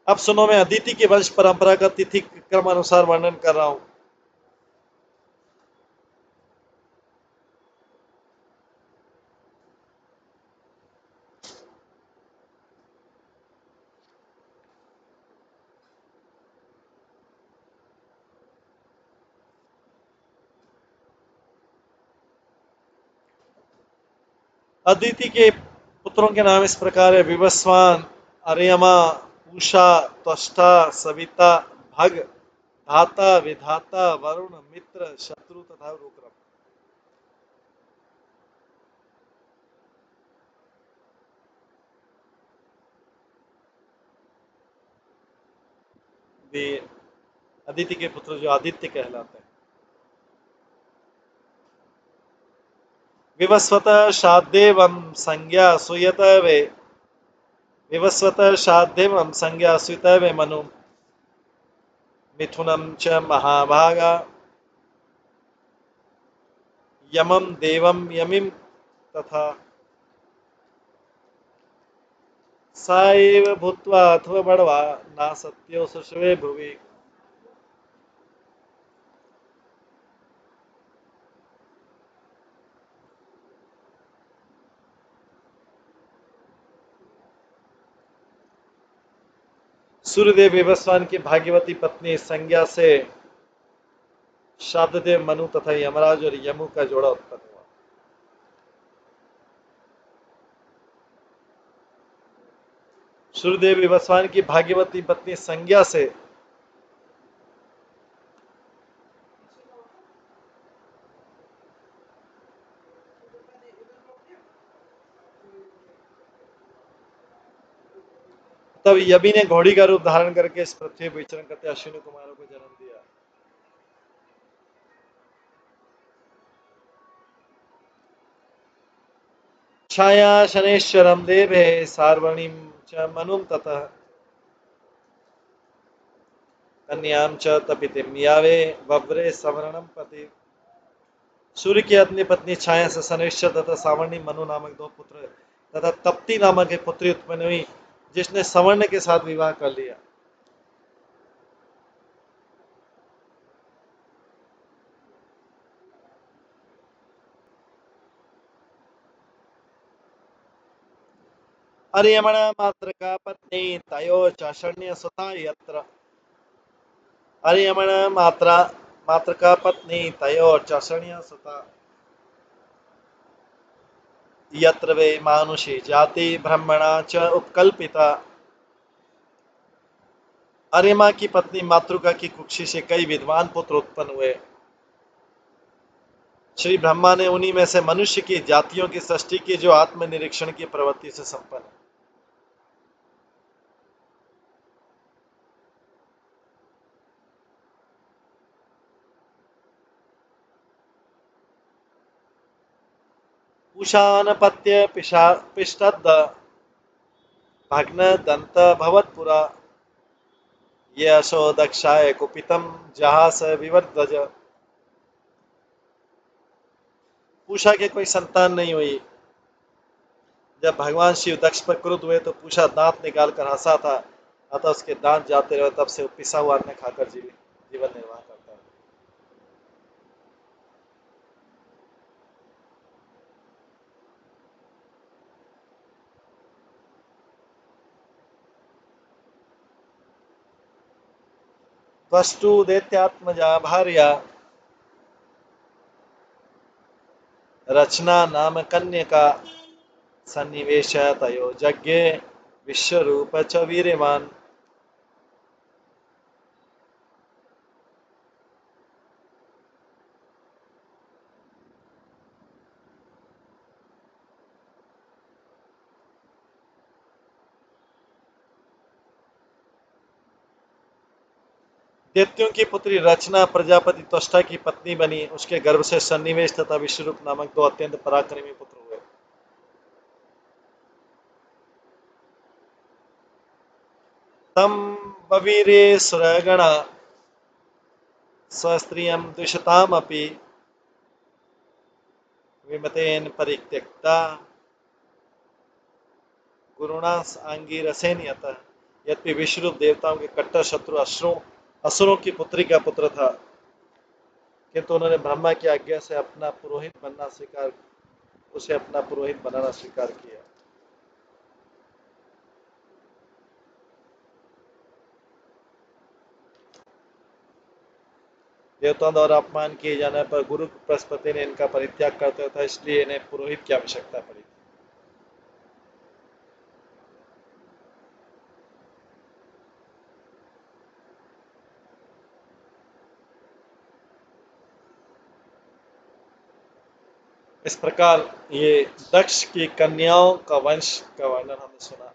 अब सुनो, मैं अदिति के वंश परंपरा का तिथि क्रम अनुसार वर्णन कर रहा हूं। अदिति के पुत्रों के नाम इस प्रकार है: विवस्वान, अर्यमा, पूषा, त्वष्टा, सविता, भग, धाता विधाता वरुण मित्र शत्रु तथा रुक्रम। वे अदिति के पुत्र जो आदित्य कहलाते हैं। विवस्वत शादेवम संज्ञा सुयत वे विवस्वत शादेवम संज्ञा सुयत वे मनु मिथुनम च महाभागा यमम देवम यमिम तथा सा एव भूत्वा अथवा बड़वा ना सत्यो सुषवे भुवि। सूर्यदेव विवस्वान की भाग्यवती पत्नी संज्ञा से शाददेव मनु तथा यमराज और यमु का जोड़ा उत्पन्न हुआ। सूर्यदेव विवस्वान की भाग्यवती पत्नी संज्ञा से तब यमी ने घोड़ी का रूप धारण करके इस पृथ्वी पर विचरण करते अश्विनी कुमारों को जन्म दिया। छाया शनेश्वरम देवे सार्वणीम च मनुम ततः कन्याम च तपितिम यावे वव्रे सवर्णम पति। सूर्य की अपनी पत्नी छाया से शनेश्वर तथा सावर्णी मनु नामक दो पुत्र तथा तप्ती नामक एक पुत्री उत्पन्न हुई, जिसने सवर्ण के साथ विवाह कर लिया। अर्यमण मात्र का पत्नी तयो चाषण्य सुता यत्र अर्यमण मात्र का पत्नी तयो चाषण्य सुता यत्र वे मानुषी जाति ब्रह्मणा च उपकल्पिता। अर्यमा की पत्नी मातृका की कुक्षी से कई विद्वान पुत्र उत्पन्न हुए। श्री ब्रह्मा ने उन्हीं में से मनुष्य की जातियों की सृष्टि की जो आत्मनिरीक्षण की प्रवृत्ति से संपन्न है। उषानपत्य पिष्टद भग्न दंत भवत्पुरा ये अशो दक्षाय कुपितम जहास विवर्धज। पूषा के कोई संतान नहीं हुई। जब भगवान शिव दक्ष पर क्रुद्ध हुए तो पूषा दांत निकाल कर हंसा था, अतः उसके दांत जाते रहे। तब से पिसा हुआ अन्न खाकर जीवन निर्वाह करता है। त्वष्टु दैत्यात्मजा भार्या रचना नाम कन्यका सन्निवेश तयो यज्ञे विश्वरूप च वीर्यवान। दैत्यों की पुत्री रचना प्रजापति त्वष्टा की पत्नी बनी। उसके गर्भ से सन्निवेश तथा विश्वरूप नामक दो अत्यंत पराक्रमी पुत्र हुए। तम बवीरे सुरगण स्वस्त्रियं द्विषतामपि विमतेन परित्यक्ता गुरुणा आंगिरसेन यतः। यद्यपि विश्वरूप देवताओं के कट्टर शत्रु असुरों की पुत्री का पुत्र था, किंतु उन्होंने ब्रह्मा की आज्ञा से उसे अपना पुरोहित बनाना स्वीकार किया। देवताओं द्वारा अपमान किए जाने पर गुरु बृहस्पति ने इनका परित्याग करता था, इसलिए इन्हें पुरोहित की आवश्यकता पड़ी। इस प्रकार ये दक्ष की कन्याओं का वंश का वर्णन हमने सुना।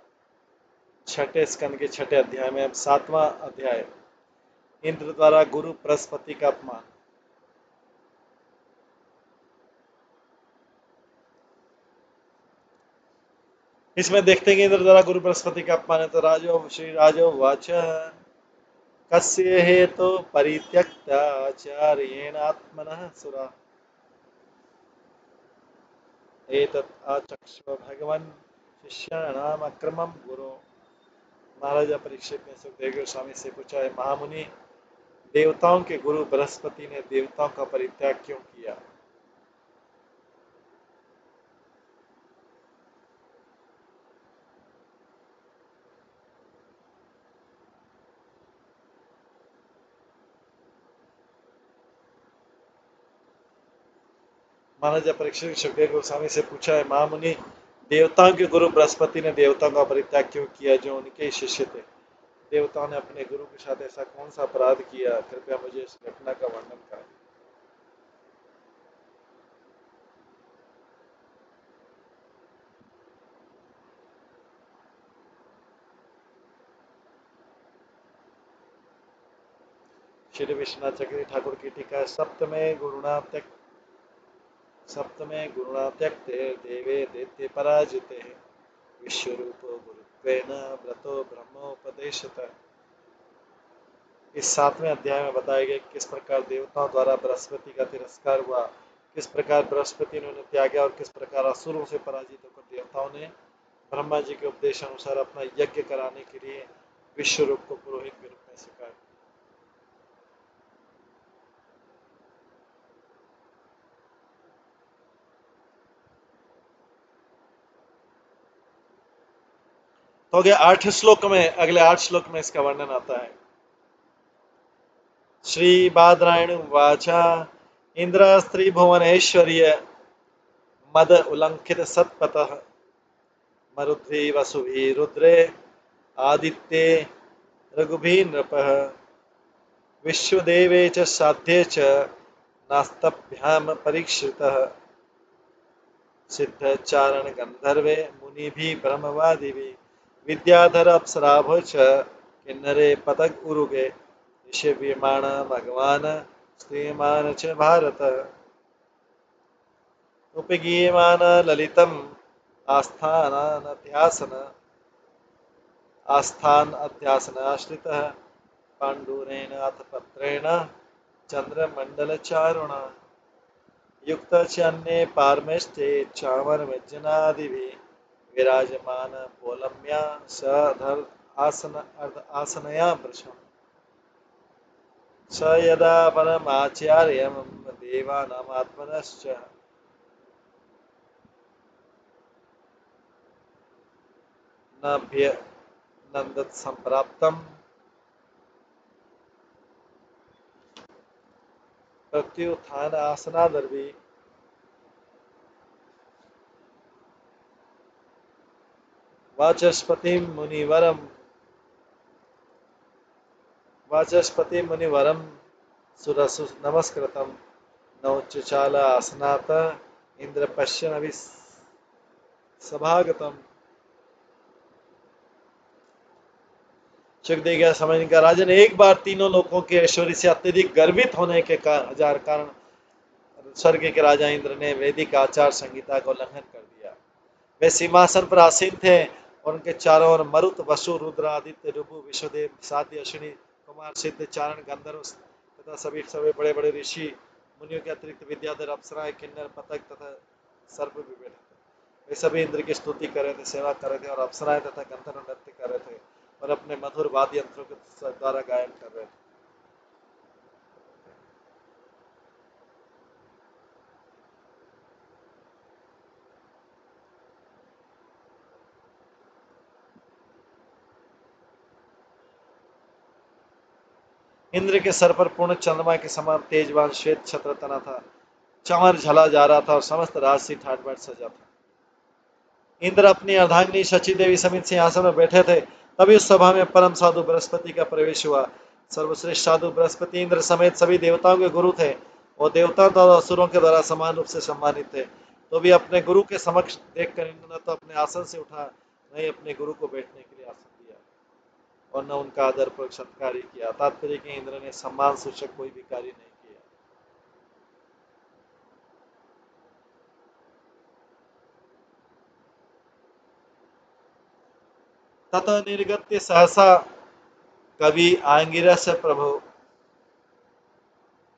छठे स्कंद के छठे अध्याय में। अब 7वां अध्याय, इंद्र द्वारा गुरु बृहस्पति का अपमान। इसमें देखते हैं कि इंद्र द्वारा गुरु बृहस्पति का अपमान है। तो श्री राजो वाच कस्य हेतु परित्यक्ताचार्येण आत्मनः सुरा एतत् आचक्ष्व भगवन् शिष्याणाम अक्रमम गुरु। महाराजा परीक्षित ने सुखदेव गोस्वामी से पूछा, है महामुनि, देवताओं के गुरु बृहस्पति ने देवताओं का परित्याग क्यों किया? महाराजा परीक्षित सुखदेव गोस्वामी से पूछा, है महामुनि, देवताओं के गुरु बृहस्पति ने देवताओं का परित्याग क्यों किया जो उनके शिष्य थे? देवताओं ने अपने गुरु के साथ ऐसा कौन सा अपराध किया? कृपया मुझे इस घटना का वर्णन करें। श्री विश्वनाथ चक्रवर्ती ठाकुर की टीका है। सप्तमे गुरुणा त्यक्ते देवे दैत्य पराजिते विश्वरूपो गुरुत्वेन व्रतो ब्रह्मोपदेशतः। इस 7वें अध्याय में बताया गया किस प्रकार देवताओं द्वारा बृहस्पति का तिरस्कार हुआ, किस प्रकार बृहस्पति ने उन्हें त्यागा और किस प्रकार असुरों से पराजित होकर देवताओं ने ब्रह्मा जी के उपदेश अनुसार अपना यज्ञ कराने के लिए विश्वरूप को पुरोहित के रूप में स्वीकार। तो गया 8 श्लोक में। अगले 8 श्लोक में इसका वर्णन आता है। श्री बादरायण वाचा इंद्र स्त्री भुवनेश्वर्य मद उल्लंघित सत्पतः मरुद्री वसुभी रुद्रे आदित्ये रघुभी नृपः विश्वदेवे च साध्ये च नास्तभ्याम परीक्षितः सिद्धचारण गंधर्वे मुनिभि ब्रह्मवादिभि विद्याधर अप्सराभ च किन्नरे पतग उरुगे ऋषिव्यमाण भगवान स्तूयमान च भारत उपगीयमान ललितम आस्थान अध्यासन आश्रितः पाण्डुरेण अथ पत्रेण चंद्रमंडलचारुणा युक्त अन्ये पारमेष्टे चामरमज्जनादिभिः विराजमान पोलम्या सधर आसनया वृषम् स यदा परमाचार्यं देवानामात्मनश्च नभ्यनन्दत् सम्प्राप्तं प्रत्युत्थान आसनादर्भी वाचस्पति मुनिवरम सुरसु नमस्कृतं नौच्चाल आसनात इंद्र पश्यन् सभागतम। सुखदेव का समझने का, राजन, एक बार तीनों लोकों के ऐश्वर्य से अत्यधिक गर्वित होने के कारण स्वर्ग के राजा इंद्र ने वैदिक आचार संहिता का उल्लंघन कर दिया। वे सिंहासन पर आसीन थे और उनके चारों ओर मरुत, वसु, रुद्र, आदित्य, रुभु, विश्वदेव, साध्य, अश्विनी कुमार, सिद्ध, चारण, गंधर्व तथा सभी सभी बड़े बड़े ऋषि मुनियों के अतिरिक्त विद्याधर, अप्सराएं, किन्नर, पतंग तथा सर्प भी बैठे थे। वे सभी इंद्र की स्तुति कर रहे थे, सेवा कर रहे थे, और अप्सराएं तथा गंधर्व नृत्य कर रहे थे और अपने मधुर वाद्य यंत्रों के द्वारा गायन कर रहे थे। इंद्र के सर पर पूर्ण चंद्रमा के समान तेजवान श्वेत छत्र तना था। चांद झला जा रहा था और समस्त राजसी ठाट बाट सजा था। इंद्र अपनी अर्धांगिनी शची देवी समेत सिंहासन में बैठे थे। तभी उस सभा में परम साधु बृहस्पति का प्रवेश हुआ। सर्वश्रेष्ठ साधु बृहस्पति इंद्र समेत सभी देवताओं के गुरु थे। वो देवताओं और असुरों के द्वारा समान रूप से सम्मानित थे। तो भी अपने गुरु के समक्ष देखकर इंद्र ने तो अपने आसन से उठा, न ही अपने गुरु को बैठने के लिए आसन दिया और न उनका आदरपूर्वक सत्कार ही किया। तात्पर्य कि इंद्र ने सम्मान सूचक कोई भी कार्य नहीं किया। ततः निर्गत्य सहसा कवि आंगिरस प्रभु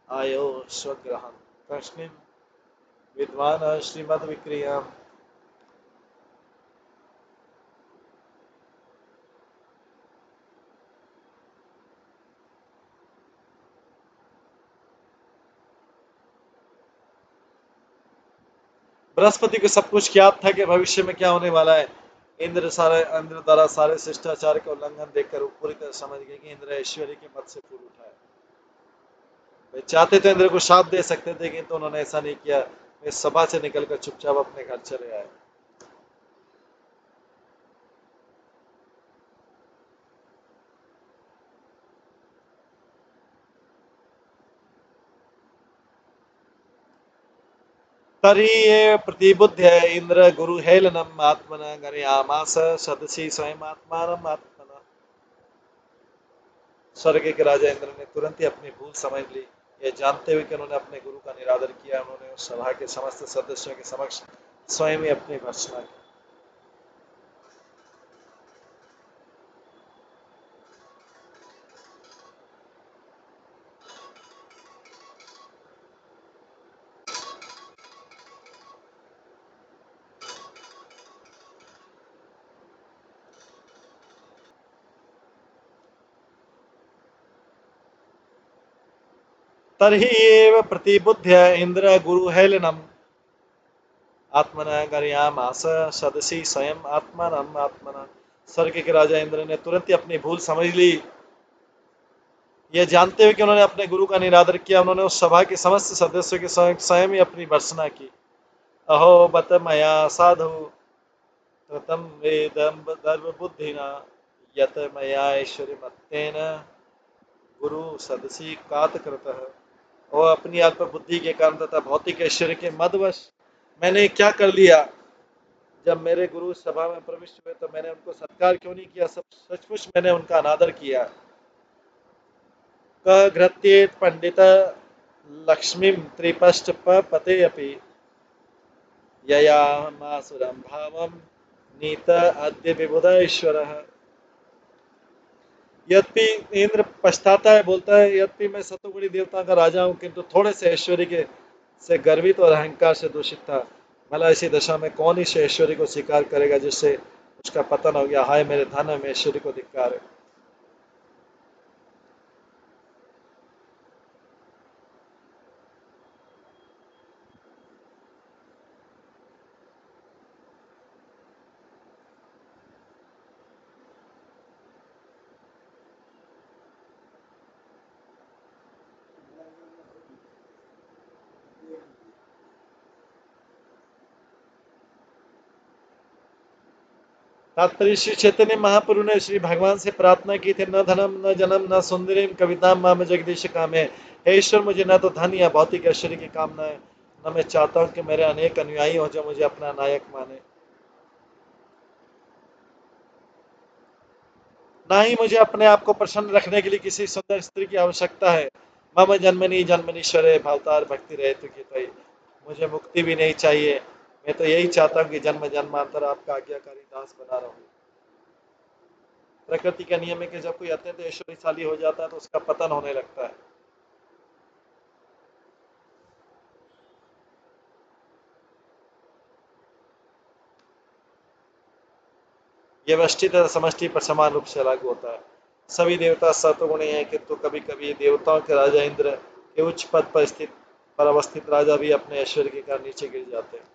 आयो स्वग्रहण कृष्ण विद्वान श्रीमद विक्रिया। बृहस्पति को सब कुछ ज्ञात था कि भविष्य में क्या होने वाला है। इंद्र द्वारा सारे शिष्टाचार का उल्लंघन देखकर वो पूरी तरह समझ गए कि इंद्र ऐश्वर्य के मत से फूल उठा है। वे चाहते तो इंद्र को शाप दे सकते थे, किंतु उन्होंने ऐसा नहीं किया। वे सभा से निकलकर चुपचाप अपने घर चले आए। तरी ये प्रतिबुद्ध इंद्र गुरु हेलनम आत्मना गणयामास सदसी स्वयं आत्मानम आत्मना। स्वर्ग के राजा इंद्र ने तुरंत ही अपनी भूल समझ ली। यह जानते हुए कि उन्होंने अपने गुरु का निरादर किया, उन्होंने उस सभा के समस्त सदस्यों के समक्ष स्वयं ही अपनी भर्त्सना की। तर्हि एव प्रतिबुद्ध्य इंद्र गुरु हेलनम आत्मना गर्यामास सदसी स्वयं आत्मानम आत्मना। स्वर्ग के राजा इंद्र ने तुरंत ही अपनी भूल समझ ली। यह जानते हुए कि उन्होंने अपने गुरु का निरादर किया, उन्होंने उस सभा के समस्त सदस्यों के स्वयं ही अपनी भर्त्सना की। अहो बत मया साधु कृतम वेदम बुद्धिना यत मया ऐश्वर्य मत्तेन गुरु सदसी कात कृतः। और अपनी अल्प बुद्धि के कारण तथा भौतिक ऐश्वर्य के मदवश मैंने क्या कर लिया। जब मेरे गुरु सभा में प्रविष्ट हुए तो मैंने उनको सत्कार क्यों नहीं किया। सब सचमुच मैंने उनका अनादर किया। क घृत्येत पंडित लक्ष्मी त्रिपष्ट पते अपि यया मासुरम भावम नीत अद्य विबुध ईश्वरः। यद्यपि इंद्र पछताता है, बोलता है यद्यपि मैं सतोगुणी देवता का राजा हूँ, किंतु थोड़े से ऐश्वर्य के से गर्वित और अहंकार से दूषित था। भला ऐसी दशा में कौन इस ऐश्वर्य को स्वीकार करेगा जिससे उसका पतन हो गया। हाय मेरे धन में ऐश्वर्य को धिक्कार है। तात्पर्य श्री चैतन्य महाप्रभु ने श्री भगवान से प्रार्थना की थी, न धनम न जन्म न सुंदरीम कविता माम जगदीश कामे। हे ईश्वर, मुझे न तो धन या भौतिक ऐश्वर्य की कामना है, न मैं चाहता हूँ कि मेरे अनेक अनुयायी हो जो मुझे अपना नायक माने। ना ही मुझे अपने आप को प्रसन्न रखने के लिए किसी सुंदर स्त्री की आवश्यकता है। मम जन्मनी जन्मनीश्वरे भवतार भक्ति रहे तो की। मुझे मुक्ति भी नहीं चाहिए। मैं तो यही चाहता हूँ कि जन्म जन्मांतर आपका आज्ञाकारी दास बना रहूं। प्रकृति का नियम है कि जब कोई अत्यंत ऐश्वर्यशाली हो जाता है तो उसका पतन होने लगता है। यह व्यष्टि तथा समष्टि पर समान रूप से लागू होता है। सभी देवता सत्वगुणी हैं, किंतु कभी कभी देवताओं के राजा इंद्र के उच्च पद पर अवस्थित राजा भी अपने ऐश्वर्य के कारण नीचे गिर जाते हैं।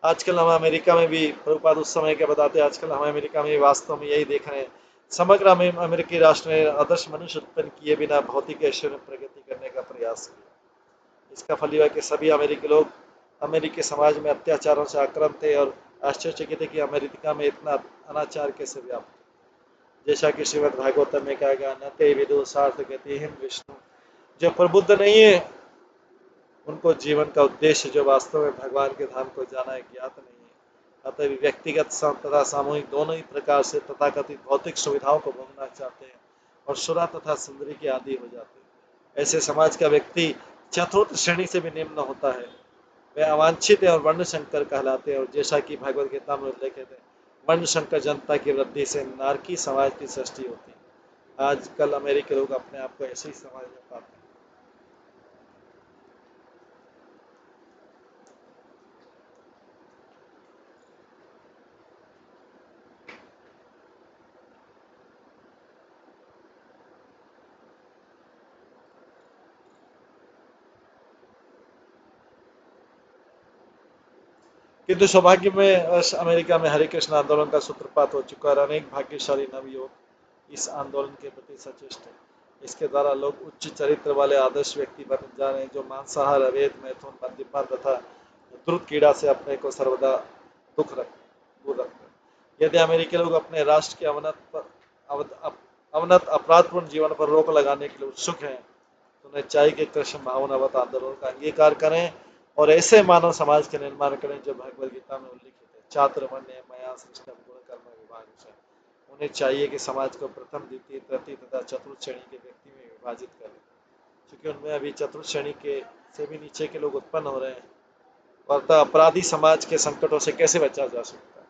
आजकल हम अमेरिका में भी, प्रभुपाद उस समय के बताते हैं, आजकल हम अमेरिका में वास्तव में यही देख रहे हैं। समग्र अमेरिकी राष्ट्र ने आदर्श मनुष्य उत्पन्न किए बिना भौतिक ऐश्वर्य में प्रगति करने का प्रयास किया। इसका फल यह है कि सभी अमेरिकी लोग अमेरिकी समाज में अत्याचारों से आक्रांत थे और आश्चर्यचकित थे कि अमेरिका में इतना अनाचार कैसे व्याप्त। जैसा कि श्रीमद् भागवतम में कहा गया, न ते विदुषार्थ गतिहीन विष्णु, जो प्रबुद्ध नहीं है उनको जीवन का उद्देश्य जो वास्तव में भगवान के धाम को जाना है ज्ञात नहीं है। अतः व्यक्तिगत तथा सामूहिक दोनों ही प्रकार से तथाकथित भौतिक सुविधाओं को भोगना चाहते हैं और सुरा तथा सुंदरी के आदि हो जाते हैं। ऐसे समाज का व्यक्ति चतुर्थ श्रेणी से भी निम्न होता है। वे अवांछित और वर्ण शंकर कहलाते हैं, और जैसा कि भगवद गीता में उल्लेखित है, वर्ण शंकर जनता की वृद्धि से नारकी समाज की सृष्टि होती है। आजकल अमेरिकी लोग अपने आप को ऐसे ही समाज में पाते हैं। किंतु सौभाग्य में अमेरिका में हरे कृष्ण आंदोलन का सूत्रपात हो चुका है और अनेक भाग्यशाली नवयुवक इस आंदोलन के प्रति सचेष्ट है। इसके द्वारा लोग उच्च चरित्र वाले आदर्श व्यक्ति बन जा रहे हैं, जो मांसाहार, अवैध मैथुन, मद्यपान तथा द्रुत कीड़ा से अपने को सर्वदा दूर रखते हैं। यदि अमेरिकी लोग अपने राष्ट्र के अवनत अपराधपूर्ण जीवन पर रोक लगाने के लिए उत्सुक हैं तो उन्हें चाहिए कि कृष्ण भावनावत आंदोलन का अंगीकार करें और ऐसे मानव समाज के निर्माण करें जो भगवद गीता में उल्लिखित है, चातुर्वर्ण्य मया सृष्टम गुण कर्म विभाग से। उन्हें चाहिए कि समाज को प्रथम, द्वितीय, तृतीय तथा चतुर्थ श्रेणी के व्यक्ति में विभाजित करें, क्योंकि उनमें अभी चतुर्थ श्रेणी के से भी नीचे के लोग उत्पन्न हो रहे हैं। अतः अपराधी समाज के संकटों से कैसे बचा जा सकता है।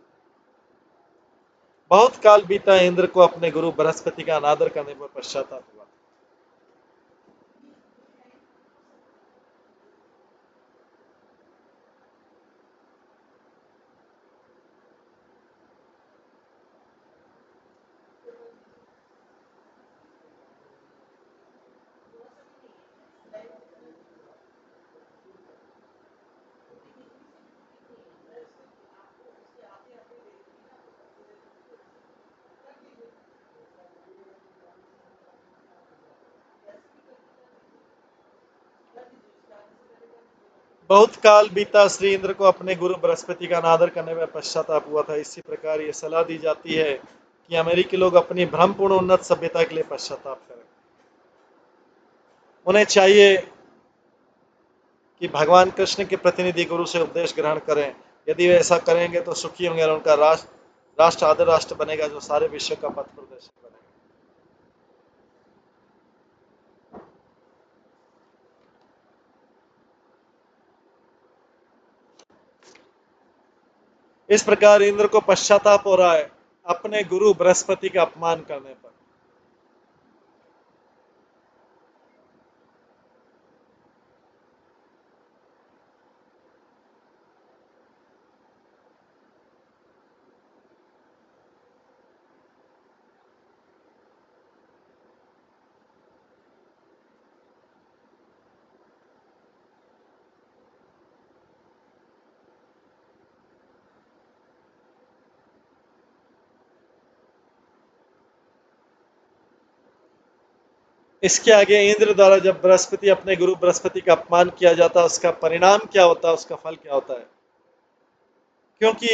बहुत काल बीता, इंद्र को अपने गुरु बृहस्पति का अनादर करने पर पश्चाताप हुआ। बहुत काल बीता, श्री इंद्र को अपने गुरु बृहस्पति का अनादर करने में पश्चाताप हुआ था। इसी प्रकार ये सलाह दी जाती है कि अमेरिकी लोग अपनी भ्रमपूर्ण उन्नत सभ्यता के लिए पश्चाताप करें। उन्हें चाहिए कि भगवान कृष्ण के प्रतिनिधि गुरु से उपदेश ग्रहण करें। यदि वे ऐसा करेंगे तो सुखी होंगे और उनका राष्ट्र आदर राष्ट्र बनेगा, जो सारे विश्व का पथ प्रदर्शक बनेगा। इस प्रकार इंद्र को पश्चाताप हो रहा है अपने गुरु बृहस्पति का अपमान करने पर। इसके आगे इंद्र द्वारा जब बृहस्पति अपने गुरु बृहस्पति का अपमान किया जाता है, उसका परिणाम क्या होता है, उसका फल क्या होता है। क्योंकि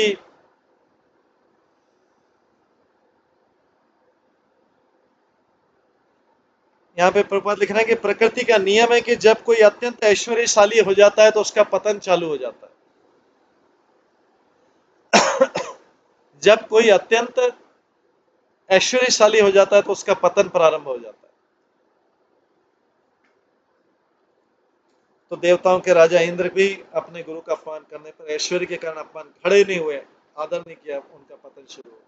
यहाँ पे प्रभुपाद लिख रहे हैं कि प्रकृति का नियम है कि जब कोई अत्यंत ऐश्वर्यशाली हो जाता है तो उसका पतन चालू हो जाता है। जब कोई अत्यंत ऐश्वर्यशाली हो जाता है तो उसका पतन प्रारंभ हो जाता है। तो देवताओं के राजा इंद्र भी अपने गुरु का अपमान करने पर, ऐश्वर्य के कारण अपमान, खड़े नहीं हुए, आदर नहीं किया, उनका पतन शुरू हो।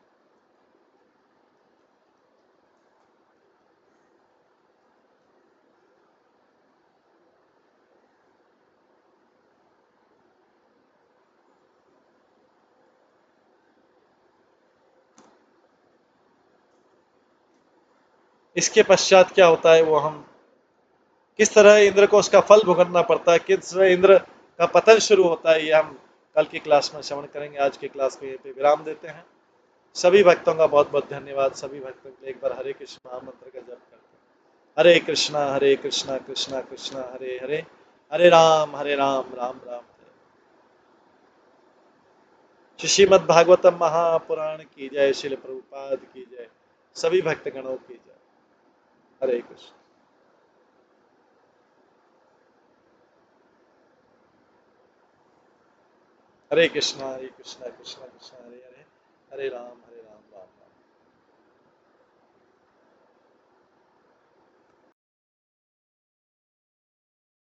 इसके पश्चात क्या होता है वो हम किस तरह इंद्र को उसका फल भुगतना पड़ता है, किस तरह इंद्र का पतन शुरू होता है, ये हम कल की क्लास में श्रवण करेंगे। आज की क्लास को यहीं पे विराम देते हैं। सभी भक्तों का बहुत बहुत धन्यवाद। सभी भक्तों के लिए एक बार हरे कृष्ण महामंत्र का जप करते हैं। हरे कृष्णा कृष्णा कृष्णा हरे हरे, हरे राम राम राम हरे। श्रीमद् भागवतम महापुराण की जय, श्रील प्रभुपाद की जय, सभी भक्तगणों की जय। हरे कृष्ण। हरे कृष्णा कृष्णा कृष्णा हरे हरे, हरे राम